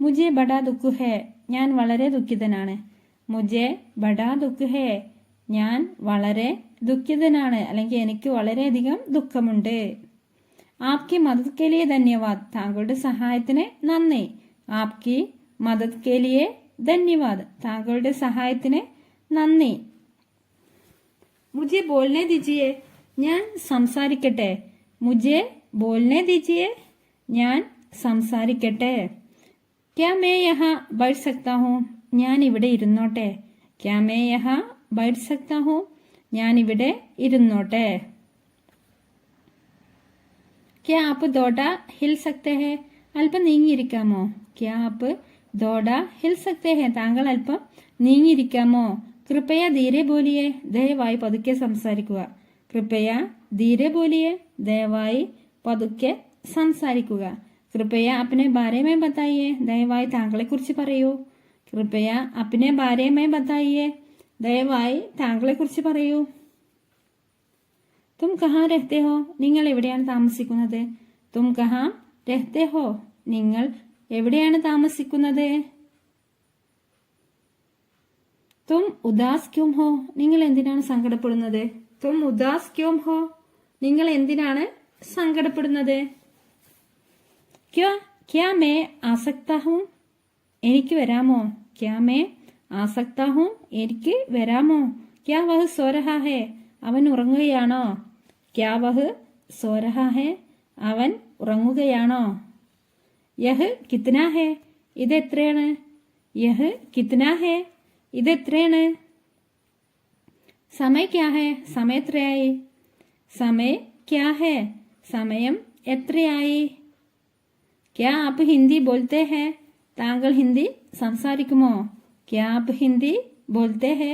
മുझे ബഡാ ദുഃഖ് ഹെ. ഞാൻ വളരെ ദുഃഖിതനാണ്. മുझे ബഡാ ദുഃഖ് ഹെ. ഞാൻ വളരെ ദുഃഖിതനാണ്. അല്ലെങ്കിൽ എനിക്ക് വളരെയധികം ദുഃഖമുണ്ട്. ആപ്കി മദദ് കെ ലിയെ ധന്യവാദ്. താങ്കളുടെ സഹായത്തിന് നന്ദി. ആപ്കി മദദ് കെ ലിയെ ധന്യവാദ്. താങ്കളുടെ സഹായത്തിന് നന്ദി. മുझे ബോൾനെ ദീജിയെ. ഞാൻ സംസാരിക്കട്ടെ. മുझे ബോൾനെ ദീജിയെ. ഞാൻ സംസാരിക്കട്ടെ. ക്യാ മേ യഹാ ബൈഠ് സക്താ ഹൂ. ഞാൻ ഇവിടെ ഇരുന്നോട്ടെ. ക്യാ മേ യഹാ ബൈഠ് സക്താ ഹൂ. ഞാൻ ഇവിടെ ഇരുന്നോട്ടെ. ക്യാ ആപ്പ് ദോഡ ഹിൽ സക്തേ ഹെ. അല്പം നീങ്ങിയിരിക്കാമോ? ക്യാ ആപ്പ് ദോഡ ഹിൽ സക്തേ ഹെ. താങ്കൾ അല്പം നീങ്ങിയിരിക്കാമോ? കൃപയ ധീരെ ബോലിയെ. ദയവായി പതുക്കെ സംസാരിക്കുക. കൃപയ ധീരെ ബോലിയെ. ദയവായി പതുക്കെ സംസാരിക്കുക. കൃപയ അപ്നെ ബാരെ മേ ബതായിയെ. ദയവായി താങ്കളെ കുറിച്ച് പറയൂ. കൃപയ അപ്നെ ബാരെ മേ ബതായിയെ. ദയവായി താങ്കളെ കുറിച്ച് പറയൂ. തും കഹാ രഹ്തെ ഹോ, നിങ്ങൾ എവിടെയാണ് താമസിക്കുന്നത്? തും കഹാ രഹ്തെ ഹോ, നിങ്ങൾ എവിടെയാണ് താമസിക്കുന്നത്? തും ഉദാസ് ക്യോം ഹോ, നിങ്ങൾ എന്തിനാണ് സങ്കടപ്പെടുന്നത്? തും ഉദാസ് ക്യോം ഹോ, നിങ്ങൾ എന്തിനാണ് സങ്കടപ്പെടുന്നത്? ക്യാ ക്യാ മേ ആസക്താ ഹൂം, എനിക്ക് വരാമോ? ക്യാ മേ ആസക്താ ഹൂം, എനിക്ക് വരാമോ? ക്യാ വഹ് സോ രഹാ ഹേ, അവൻ ഉറങ്ങുകയാണോ? ക്യാ വഹ് സോ രഹാ ഹേ, അവൻ ഉറങ്ങുകയാണോ? യഹ് കിത്നാ ഹേ, ഇത് എത്രയാണ്? യഹ് കിത്നാ ഹേ, ഇത് എത്രയാണ്? സമയ ക്യാ ഹേ, സമയം എത്രയായി? സമയ ക്യാ ഹേ, സമയം എത്രയായി? ക്യാ ആപ്പ് ഹിന്ദി ബോൾത്തെ ഹേ, താങ്കൾ ഹിന്ദി സംസാരിക്കുമോ? ക്യാ ആപ്പ് ഹിന്ദി ബോൾത്തെ ഹേ,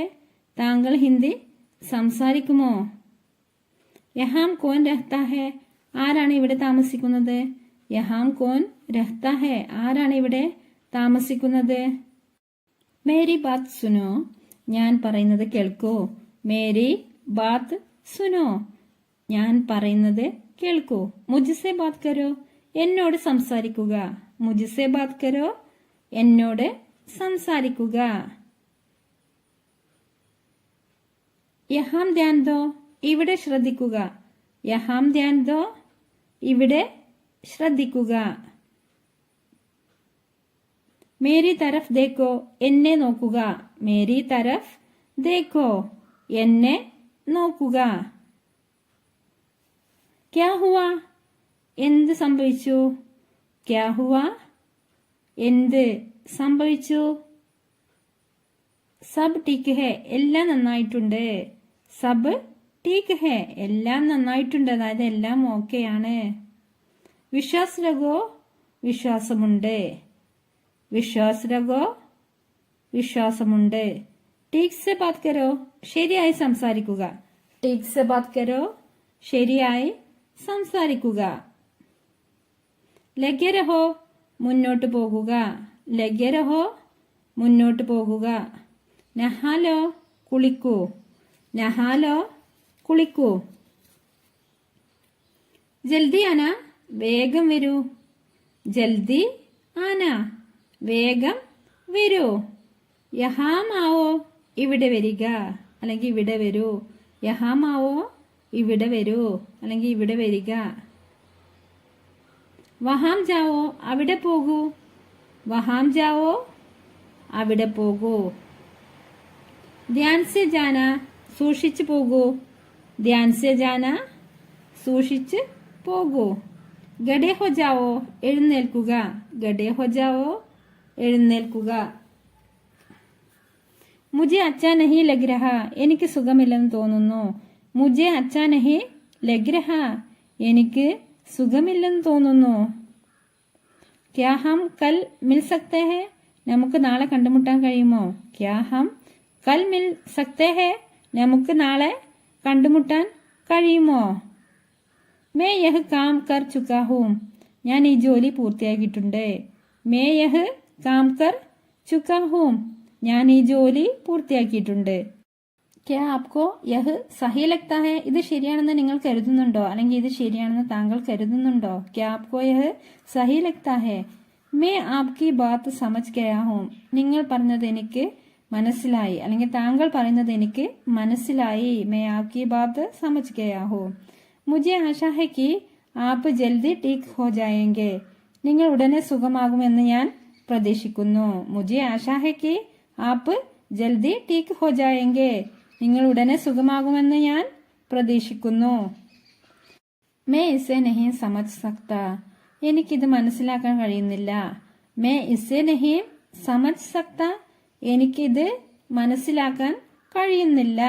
താങ്കൾ ഹിന്ദി സംസാരിക്കുമോ? യഹാം കോൻ രഹ്താ ഹേ, ആരാണ് ഇവിടെ താമസിക്കുന്നത്? യഹാം കോൻ രഹ്താ ഹേ, ആരാണ് ഇവിടെ താമസിക്കുന്നത്? മേരി ബാത് സുനോ, ഞാൻ പറയുന്നത് കേൾക്കൂ. മേരി ബാത് സുനോ, ഞാൻ പറയുന്നത് കേൾക്കൂ. മുജ്സെ ബാത് കരോ, എന്നോട് സംസാരിക്കുക. മുജ്സെ ബാത് കരോ, എന്നോട് സംസാരിക്കുക. യഹാം ധ്യാൻ ദോ, ഇവിടെ ശ്രദ്ധിക്കുക. യഹാം ധ്യാൻ ദോ, ഇവിടെ ശ്രദ്ധിക്കുക. മേരി തരഫ് ദേക്കോ, എന്നെ നോക്കുക. മേരി തരഫ് ദേക്കോ, എന്നെ നോക്കുക. ക്യാ ഹുവാ, എന്ത് സംഭവിച്ചു? ക്യാ ഹുവാ, എന്ത് സംഭവിച്ചു? സബ് ടീക്ക് ഹേ, എല്ലാം നന്നായിട്ടുണ്ട്. സബ് ടീക്ക് ഹേ, എല്ലാം നന്നായിട്ടുണ്ട്, അതായത് എല്ലാം ഓക്കെയാണ്. വിശ്വാസ് രഖോ, വിശ്വാസമുണ്ട്. വിശ്വാസ് രഖോ, വിശ്വാസമുണ്ട്. ടീക് സെ ബാത് കരോ, ശരിയായി സംസാരിക്കുക. ടീക് സെ ബാത് കരോ, ശരിയായി സംസാരിക്കുക. ലഗ്യ രഹോ, മുന്നോട്ട് പോകുക. ലഗ്യ രഹോ, മുന്നോട്ട് പോകുക. നഹാലോ, കുളിക്കൂ. നഹാലോ, കുളിക്കൂ. ജൽദി ആന, വേഗം വരൂ. ജൽദി ആന, വേഗം വരൂ. യഹാം ആവോ, ഇവിടെ വരിക, അല്ലെങ്കിൽ ഇവിടെ വരൂ. യഹാം ആവോ, ഇവിടെ വരൂ, അല്ലെങ്കിൽ ഇവിടെ വരിക. വഹാം ജാവോ, അവിടെ പോകൂ. വഹാം ജാവോ, അവിടെ പോകൂ. ധ്യാൻ സെ ജാന, സൂക്ഷിച്ചു പോകൂ. ധ്യാൻ സെ ജാന, സൂക്ഷിച്ച് പോകൂ. ഗഡേ ഹോ ജാവോ, എഴുന്നേൽക്കുക. ഗഡേ ഹോ ജാവോ, എഴുന്നേൽക്കുക. മുझे अच्छा नहीं लग रहा, എനിക്ക് സുഖമില്ലെന്ന് തോന്നുന്നു. മുझे अच्छा नहीं लग रहा, എനിക്ക് സുഖമില്ലെന്ന് തോന്നുന്നു. ക്യാ ഹം കൽ മിൽ സക്തേ ഹേ, നമുക്ക് നാളെ കണ്ടുമുട്ടാൻ കഴിയുമോ? ക്യാ ഹം കൽ മിൽ സക്തേ ഹേ, നമുക്ക് നാളെ കണ്ടുമുട്ടാൻ കഴിയുമോ? മേ യഹ് കാം കർ ചുക്കാ ഹൂം, ഞാൻ ഈ ജോലി പൂർത്തിയാക്കിയിട്ടുണ്ട്. മേ യഹ് കാം കർ ചുക്കാ ഹൂം, ഞാൻ ഈ ജോലി പൂർത്തിയാക്കിയിട്ടുണ്ട്. ക്യാ ആപ്കോ യഹ് സഹി ലഗ്താ ഹേ, ഇത് ശരിയാണെന്ന് നിങ്ങൾ കരുതുന്നുണ്ടോ, അല്ലെങ്കിൽ ഇത് ശരിയാണെന്ന് താങ്കൾ കരുതുന്നുണ്ടോ? ക്യാ ആപ്കോ യഹ് സഹി ലഗ്താ ഹേ, മേ ആപ്കി ബാത്ത് സമജ് ഗയാ ഹൂം, നിങ്ങൾ പറഞ്ഞത് എനിക്ക് മനസ്സിലായി, അല്ലെങ്കിൽ താങ്കൾ പറയുന്നത് എനിക്ക് മനസ്സിലായി. മേ ആപ്കി ബാത്ത് സമജ് ഗയാ ഹൂം. മുझे ആശാ ഹൈ കി ആപ്പ് ജൽദി ടീക്ക് ഹോ ജായേംഗെ, നിങ്ങൾ ഉടനെ സുഖമാകുമെന്ന് ഞാൻ പ്രതീക്ഷിക്കുന്നു. മുझे ആശാ ഹൈ കി ആപ്പ് ജൽദി ടീക്ക് ഹോ ജായേംഗെ, നിങ്ങൾ ഉടനെ സുഖമാകുമെന്ന് ഞാൻ പ്രതീക്ഷിക്കുന്നു. മേ ഇസെ നഹീ സമജ് സക്താ, എനിക്കിത് മനസ്സിലാക്കാൻ കഴിയുന്നില്ല. മേ ഇസെ നഹീ സമജ് സക്താ, എനിക്കിത് മനസ്സിലാക്കാൻ കഴിയുന്നില്ല.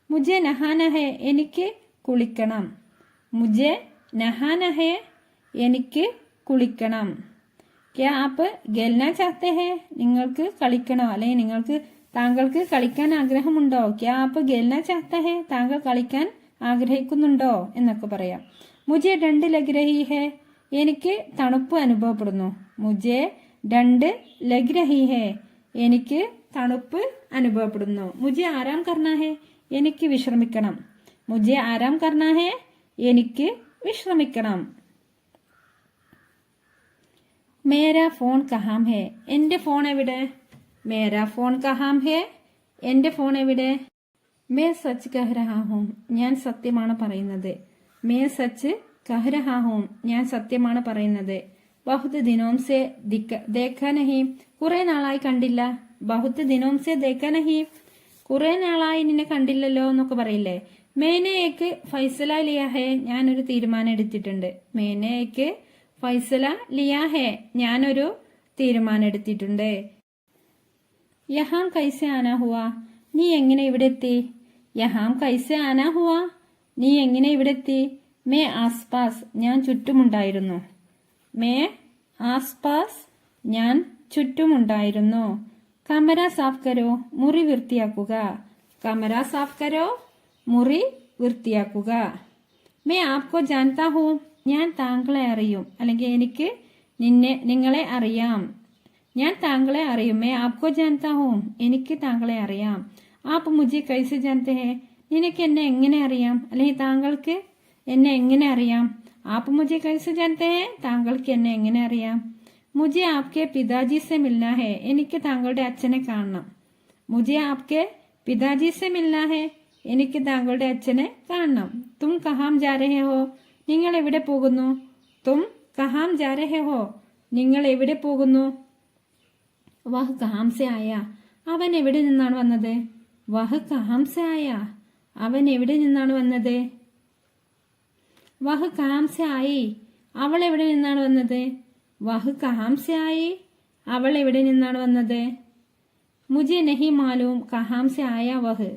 മുझे നഹാന ഹേ, എനിക്ക് കുളിക്കണം. മുझे നഹാന ഹേ, എനിക്ക് കുളിക്കണം. ക്യാ ആപ്പ് ഗെൽന ചാഹത്തെ ഹേ, നിങ്ങൾക്ക് കളിക്കണോ, അല്ലെങ്കിൽ താങ്കൾക്ക് കളിക്കാൻ ആഗ്രഹമുണ്ടോ? ക്യാ ആപ്പ് ഗെൽന ചാഹത്തെ ഹേ, താങ്കൾ കളിക്കാൻ ആഗ്രഹിക്കുന്നുണ്ടോ എന്നൊക്കെ പറയാം. മുझे ഡണ്ട് ലഗ് രഹി ഹേ, എനിക്ക് തണുപ്പ് അനുഭവപ്പെടുന്നു. മുझे ഡണ്ട് ലഗ് രഹി ഹേ, എനിക്ക് തണുപ്പ് അനുഭവപ്പെടുന്നു. മുझे ആരാം കർണ ഹേ, എനിക്ക് വിശ്രമിക്കണം. മുझे ആരാം കർണ ഹെ എനിക്ക് വിശ്രമിക്കണം. മേരാ ഫോൺ കഹാം ഹെ എന്റെ ഫോൺ എവിടെ? മേരാ ഫോൺ കഹാം ഹെ എന്റെ ഫോൺ എവിടെ? മേ സച്ച് കഹ് രഹാ ഹൂം ഞാൻ സത്യമാണ് പറയുന്നത്. മേ സച്ച് കഹ് രഹാ ഹൂം ഞാൻ സത്യമാണ് പറയുന്നത്. ബഹുത് ദിനോം സെ ദേഖാ നഹി കുറെ നാളായി കണ്ടില്ല. ബഹുത് ദിനോം സെ ദേഖാ നഹി കുറെ നാളായി നിന്നെ കണ്ടില്ലല്ലോ എന്നൊക്കെ പറയില്ലേ. മേനെ ഏക്ക് ഫൈസല ലിയാ ഹെ ഞാനൊരു തീരുമാനം എടുത്തിട്ടുണ്ട്. മേനെ ഏക്ക് ഫൈസല ലിയാ ഹെ ഞാനൊരു തീരുമാനം എടുത്തിട്ടുണ്ട്. യഹാം കൈസെ ആനാ ഹുവാ നീ എങ്ങനെ ഇവിടെ എത്തി? യഹാം കൈസെ ആനാ ഹുവാ നീ എങ്ങനെ ഇവിടെ എത്തി? മേ ആസ്പാസ് ഞാൻ ചുറ്റുമുണ്ടായിരുന്നു. മേ ആസ്പാസ് ഞാൻ ചുറ്റുമുണ്ടായിരുന്നു. കമര സാഫ് കരോ മുറി വൃത്തിയാക്കുക. കമര സാഫ് കരോ മുറി വൃത്തിയാക്കുക. മേ ആപ്കോ ജാൻതാ ഹൂം ഞാൻ താങ്കളെ അറിയും. അല്ലെങ്കിൽ എനിക്ക് നിങ്ങളെ അറിയാം. ഞാൻ താങ്കളെ അറിയും. മേ ആപ്കോ ജാൻതാ ഹൂം എനിക്ക് താങ്കളെ അറിയാം. ആപ്പ് മുझे കൈസെ ജാൻതേ ഹെ നിനക്ക് എന്നെ എങ്ങനെ അറിയാം? അല്ലെങ്കിൽ താങ്കൾക്ക് എന്നെ എങ്ങനെ അറിയാം? ആപ്പ് മുझे കൈസെ ജാൻതേ ഹെ താങ്കൾക്ക് എന്നെ എങ്ങനെ അറിയാം? മുझे ആപ്കെ പിതാജി സെ മിൽനാ ഹെ എനിക്ക് താങ്കളുടെ അച്ഛനെ കാണണം. മുझे ആപ്കെ പിതാജി സെ മിൽനാ ഹെ എനിക്ക് താങ്കളുടെ അച്ഛനെ കാണണം. തും കഹാം ജാ രഹേ ഹോ നിങ്ങൾ എവിടെ പോകുന്നു? തും കഹാം ജാ രഹേ ഹോ നിങ്ങൾ എവിടെ പോകുന്നു? വഹ് കഹാം സെ ആയ അവൻ എവിടെ നിന്നാണ് വന്നത്? വഹ് കഹാം സെ ആയ അവൻ എവിടെ നിന്നാണ് വന്നത്? വഹ് കഹാം സെ ആയി അവൾ എവിടെ നിന്നാണ് വന്നത്? വഹ് കഹാം സെ ആയി അവൾ എവിടെ നിന്നാണ് വന്നത്? മുझे നഹി മാലൂം കഹാം സെ ആയ വഹ്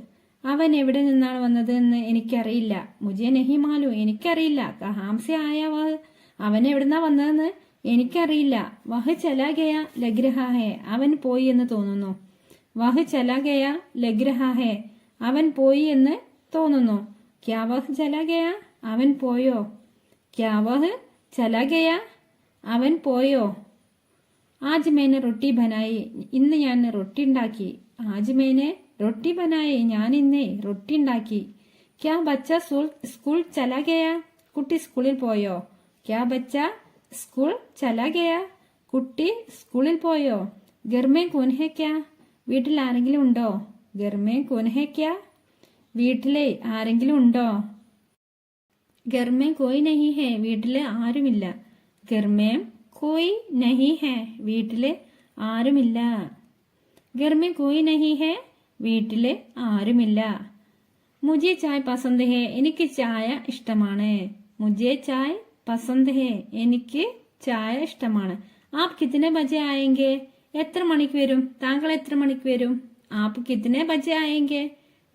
അവൻ എവിടെ നിന്നാണ് വന്നത് എന്ന് എനിക്കറിയില്ല. മുझे നഹി മാലൂം എനിക്കറിയില്ല. കഹാം സെ ആയ വഹ് അവൻ എവിടുന്നാ വന്നതെന്ന് എനിക്കറിയില്ല. വഹ് ചലാ ഗയ ലഗ് രഹാ ഹെ അവൻ പോയി എന്ന് തോന്നുന്നു. വഹ് ചലാ ഗയ ലഗ് രഹാ ഹെ അവൻ പോയി എന്ന് തോന്നുന്നു. ക്യാ വഹ് ചലാ ഗയ അവൻ പോയോ? ക്യാ വഹ് ചലാ ഗയ അവൻ പോയോ? ആജ് മേനെ റൊട്ടി ബനായി ഇന്ന് ഞാൻ റൊട്ടി ഉണ്ടാക്കി. ആജ് മേനെ റൊട്ടി ബനായി ഞാൻ ഇന്ന് റൊട്ടി ഉണ്ടാക്കി. ക്യാ ബച്ച സ്കൂൾ ചലാ ഗയ കുട്ടി സ്കൂളിൽ പോയോ? ക്യാ ബച്ച സ്കൂൾ ചലാ ഗയ കുട്ടി സ്കൂളിൽ പോയോ? ഗർമേ കോൻ ഹെ ക്യാ വീട്ടിൽ ആരെങ്കിലും ഉണ്ടോ? ഗർമേ കോൻ ഹെ ക്യാ വീട്ടിലെ ആരെങ്കിലും ഉണ്ടോ? ഗർമേ കോയി നഹി ഹെ വീട്ടിലെ ആരുമില്ല. ഗർമേ കോയി നഹി ഹെ വീട്ടിലെ ആരുമില്ല. ഗർമേ കോയി നഹി ഹെ വീട്ടിലെ ആരുമില്ല. മുझे ചായ് പസന്ത് ഹെ എനിക്ക് ചായ ഇഷ്ടമാണ്. മുझे ചായ് പസന്ത് ഹെ എനിക്ക് ചായ ഇഷ്ടമാണ്. ആപ് കിത്തനെ ബജെ ആയെങ്കെ എത്ര മണിക്ക് വരും? താങ്കൾ എത്ര മണിക്ക് വരും? ആപ് കിത്തനെ ബജെ ആയെങ്കെ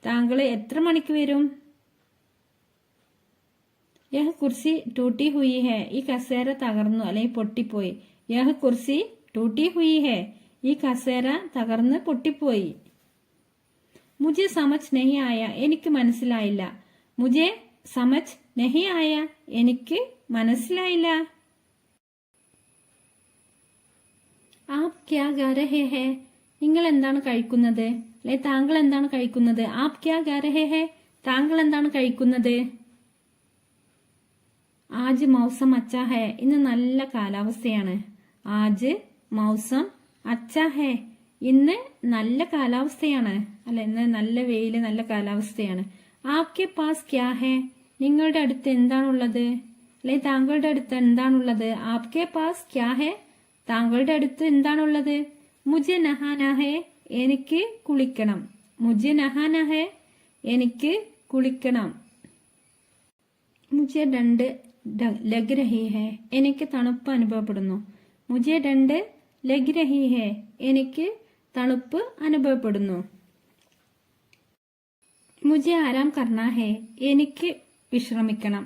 താങ്കൾ എത്ര മണിക്ക് വരും? യഹ് കുർസി ടൂട്ടി ഹുയി ഹെ ഈ കസേര തകർന്നു അല്ലെങ്കിൽ പൊട്ടിപ്പോയി. യഹ് കുർസി ടൂട്ടി ഹുയി ഹെ ഈ കസേര തകർന്ന് പൊട്ടിപ്പോയി. മുझे സമജ് നഹി ആയ എനിക്ക് മനസ്സിലായില്ല. മുझे സമജ് നഹി ആയ എനിക്ക് മനസ്സിലായില്ല. ആപ് ക്യാ ഖാ രഹേ ഹെ നിങ്ങൾ എന്താണ് കഴിക്കുന്നത്? അല്ലെ താങ്കൾ എന്താണ് കഴിക്കുന്നത്? ആപ് ക്യാ ഖാ രഹേ ഹെ താങ്കൾ എന്താണ് കഴിക്കുന്നത്? ആജ് മൗസം അച്ചാ ഹെ ഇന്ന് നല്ല കാലാവസ്ഥയാണ്. ആജ് മൗസം അച്ചാ ഹെ ഇന്ന് നല്ല കാലാവസ്ഥയാണ്. അല്ലെ ഇന്ന് നല്ല വെയില് നല്ല കാലാവസ്ഥയാണ്. ആപ്കെ പാസ് ക്യാ ഹെ നിങ്ങളുടെ അടുത്ത് എന്താണുള്ളത്? അല്ലെ താങ്കളുടെ അടുത്ത് എന്താണുള്ളത്? ആപ്കെ പാസ് ക്യാ ഹെ താങ്കളുടെ അടുത്ത് എന്താണുള്ളത്? മുझे നഹാനാ ഹെ എനിക്ക് കുളിക്കണം. മുझे നഹാനാ ഹെ എനിക്ക് കുളിക്കണം. മുझे ഡണ്ട് ലഗ് രഹി ഹെ എനിക്ക് തണുപ്പ് അനുഭവപ്പെടുന്നു. മുझे ഡണ്ട് ലഗ് രഹി ഹെ എനിക്ക് തണുപ്പ് അനുഭവപ്പെടുന്നു. മുझे ആരാം കർണ ഹെ എനിക്ക് വിശ്രമിക്കണം.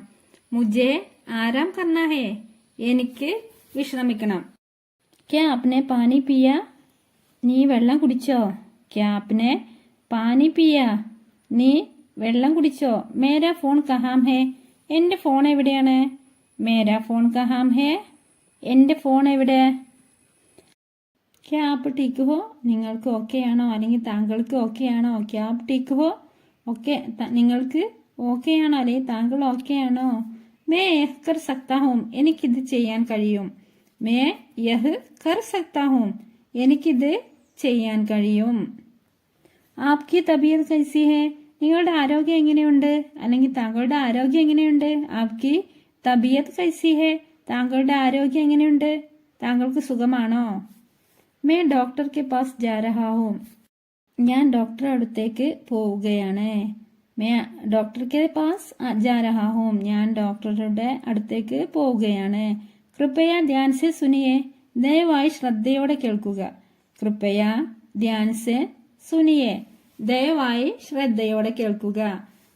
മുझे ആരാം കർണ ഹെ എനിക്ക് വിശ്രമിക്കണം. ക്യാ അപ്നെ പാനി പിയ നീ വെള്ളം കുടിച്ചോ? ക്യാ അപ്നെ പാനി പിയ നീ വെള്ളം കുടിച്ചോ? മേരാ ഫോൺ കഹാം ഹെ എന്റെ ഫോൺ എവിടെയാണ്? മേരാ ഫോൺ കഹാം ഹെ എന്റെ ഫോൺ എവിടെ? ക്യാ ആപ്പ് ടീക്ക് ഹോ നിങ്ങൾക്ക് ഓക്കെ ആണോ? അല്ലെങ്കിൽ താങ്കൾക്ക് ഓക്കെ ആണോ? ക്യാ ആപ്പ് ടീക്ക് ഹോ ഓക്കെ നിങ്ങൾക്ക് ഓക്കെയാണോ അല്ലെ താങ്കൾ ഓക്കെയാണോ? മേ യഹ് കർ സക്താ ഹൂം, എനിക്കിത് ചെയ്യാൻ കഴിയും. മേ യഹ് കർ സക്താ ഹൂം, എനിക്കിത് ചെയ്യാൻ കഴിയും. ആപ്കി തബിയത്ത് കൈസി ഹെ, നിങ്ങളുടെ ആരോഗ്യം എങ്ങനെയുണ്ട്? അല്ലെങ്കിൽ താങ്കളുടെ ആരോഗ്യം എങ്ങനെയുണ്ട്? ആപ്കി തബിയത്ത് കൈസി ഹെ, താങ്കളുടെ ആരോഗ്യം എങ്ങനെയുണ്ട്? താങ്കൾക്ക് സുഖമാണോ? മേ ഡോക്ടർ കെ പാസ് ജാ രഹാ ഹൂം, ഞാൻ ഡോക്ടറെ അടുത്തേക്ക് പോവുകയാണ്. മേ ഡോക്ടർ കെ പാസ് ജാ രഹാ ഹൂം, ഞാൻ ഡോക്ടറുടെ അടുത്തേക്ക് പോവുകയാണ്. കൃപയ ധ്യാൻ സെ സുനിയെ, ദയവായി ശ്രദ്ധയോടെ കേൾക്കുക. കൃപയ ധ്യാൻ സെ സുനിയെ, ദയവായി ശ്രദ്ധയോടെ കേൾക്കുക.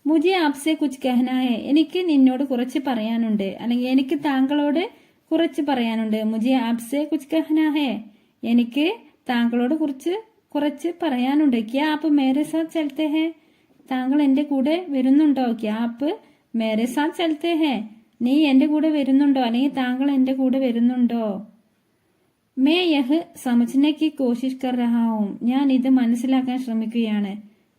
മുझे आपसे कुछ कहना है, എനിക്ക് നിന്നോട് കുറച്ച് പറയാനുണ്ട്. അല്ലെങ്കിൽ എനിക്ക് താങ്കളോട് കുറച്ച് പറയാനുണ്ട്. മുझे आपसे कुछ कहना है, എനിക്ക് താങ്കളോട് കുറച്ച് പറയാനുണ്ട്. ക്യാ ആപ്പ് മേരെ സാത്ത് ചലത്തെ ഹെ, താങ്കൾ എന്റെ കൂടെ വരുന്നുണ്ടോ? ക്യാ ആപ്പ് മേരെ സാത്ത് ചലത്തെ ഹെ, നീ എന്റെ കൂടെ വരുന്നുണ്ടോ? അല്ലെങ്കിൽ താങ്കൾ എന്റെ കൂടെ വരുന്നുണ്ടോ? മേ യഹ് സമജ്നെ കി കോശിഷ് കർ രഹാ ഹൂം, ഞാൻ ഇത് മനസ്സിലാക്കാൻ ശ്രമിക്കുകയാണ്.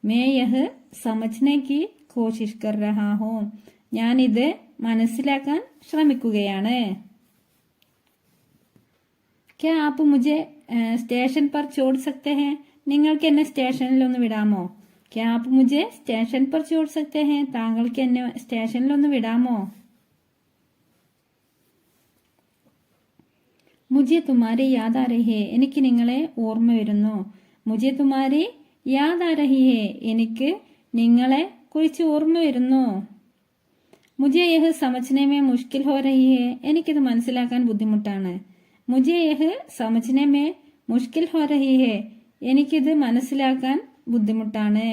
മേ യഹ് സമജ്നെ കി കോശിഷ് കർ രഹാ ഹൂം, ഞാൻ ഇത് മനസ്സിലാക്കാൻ ശ്രമിക്കുകയാണ്. ക്യാ ആപ്പ് മുझे സ്റ്റേഷൻ പർ ചോട് സക്തെ ഹെ, നിങ്ങൾക്ക് എന്നെ സ്റ്റേഷനിൽ ഒന്ന് വിടാമോ? ക്യാ ആപ്പ് മുझे സ്റ്റേഷൻ പർ ചോട് സക്തെ ഹെ, താങ്കൾക്ക് എന്നെ സ്റ്റേഷനിൽ ഒന്ന് വിടാമോ? മുझे തുമാരി യാദ് ആ രഹി ഹെ, എനിക്ക് നിങ്ങളെ ഓർമ്മ വരുന്നു. മുझे തുമാരി യാദ് ആ രഹി ഹെ, എനിക്ക് നിങ്ങളെ കുറിച്ച് ഓർമ്മ വരുന്നു. മുझे യഹ് സമജ്നെ മേ മുഷ്കിൽ ഹോ രഹി ഹെ, എനിക്കിത് മനസ്സിലാക്കാൻ ബുദ്ധിമുട്ടാണ്. മുझे യഹ് സമജ്നെ മേ മുഷ്കിൽ ഹോ രഹി ഹെ, എനിക്കിത് മനസ്സിലാക്കാൻ ബുദ്ധിമുട്ടാണ്.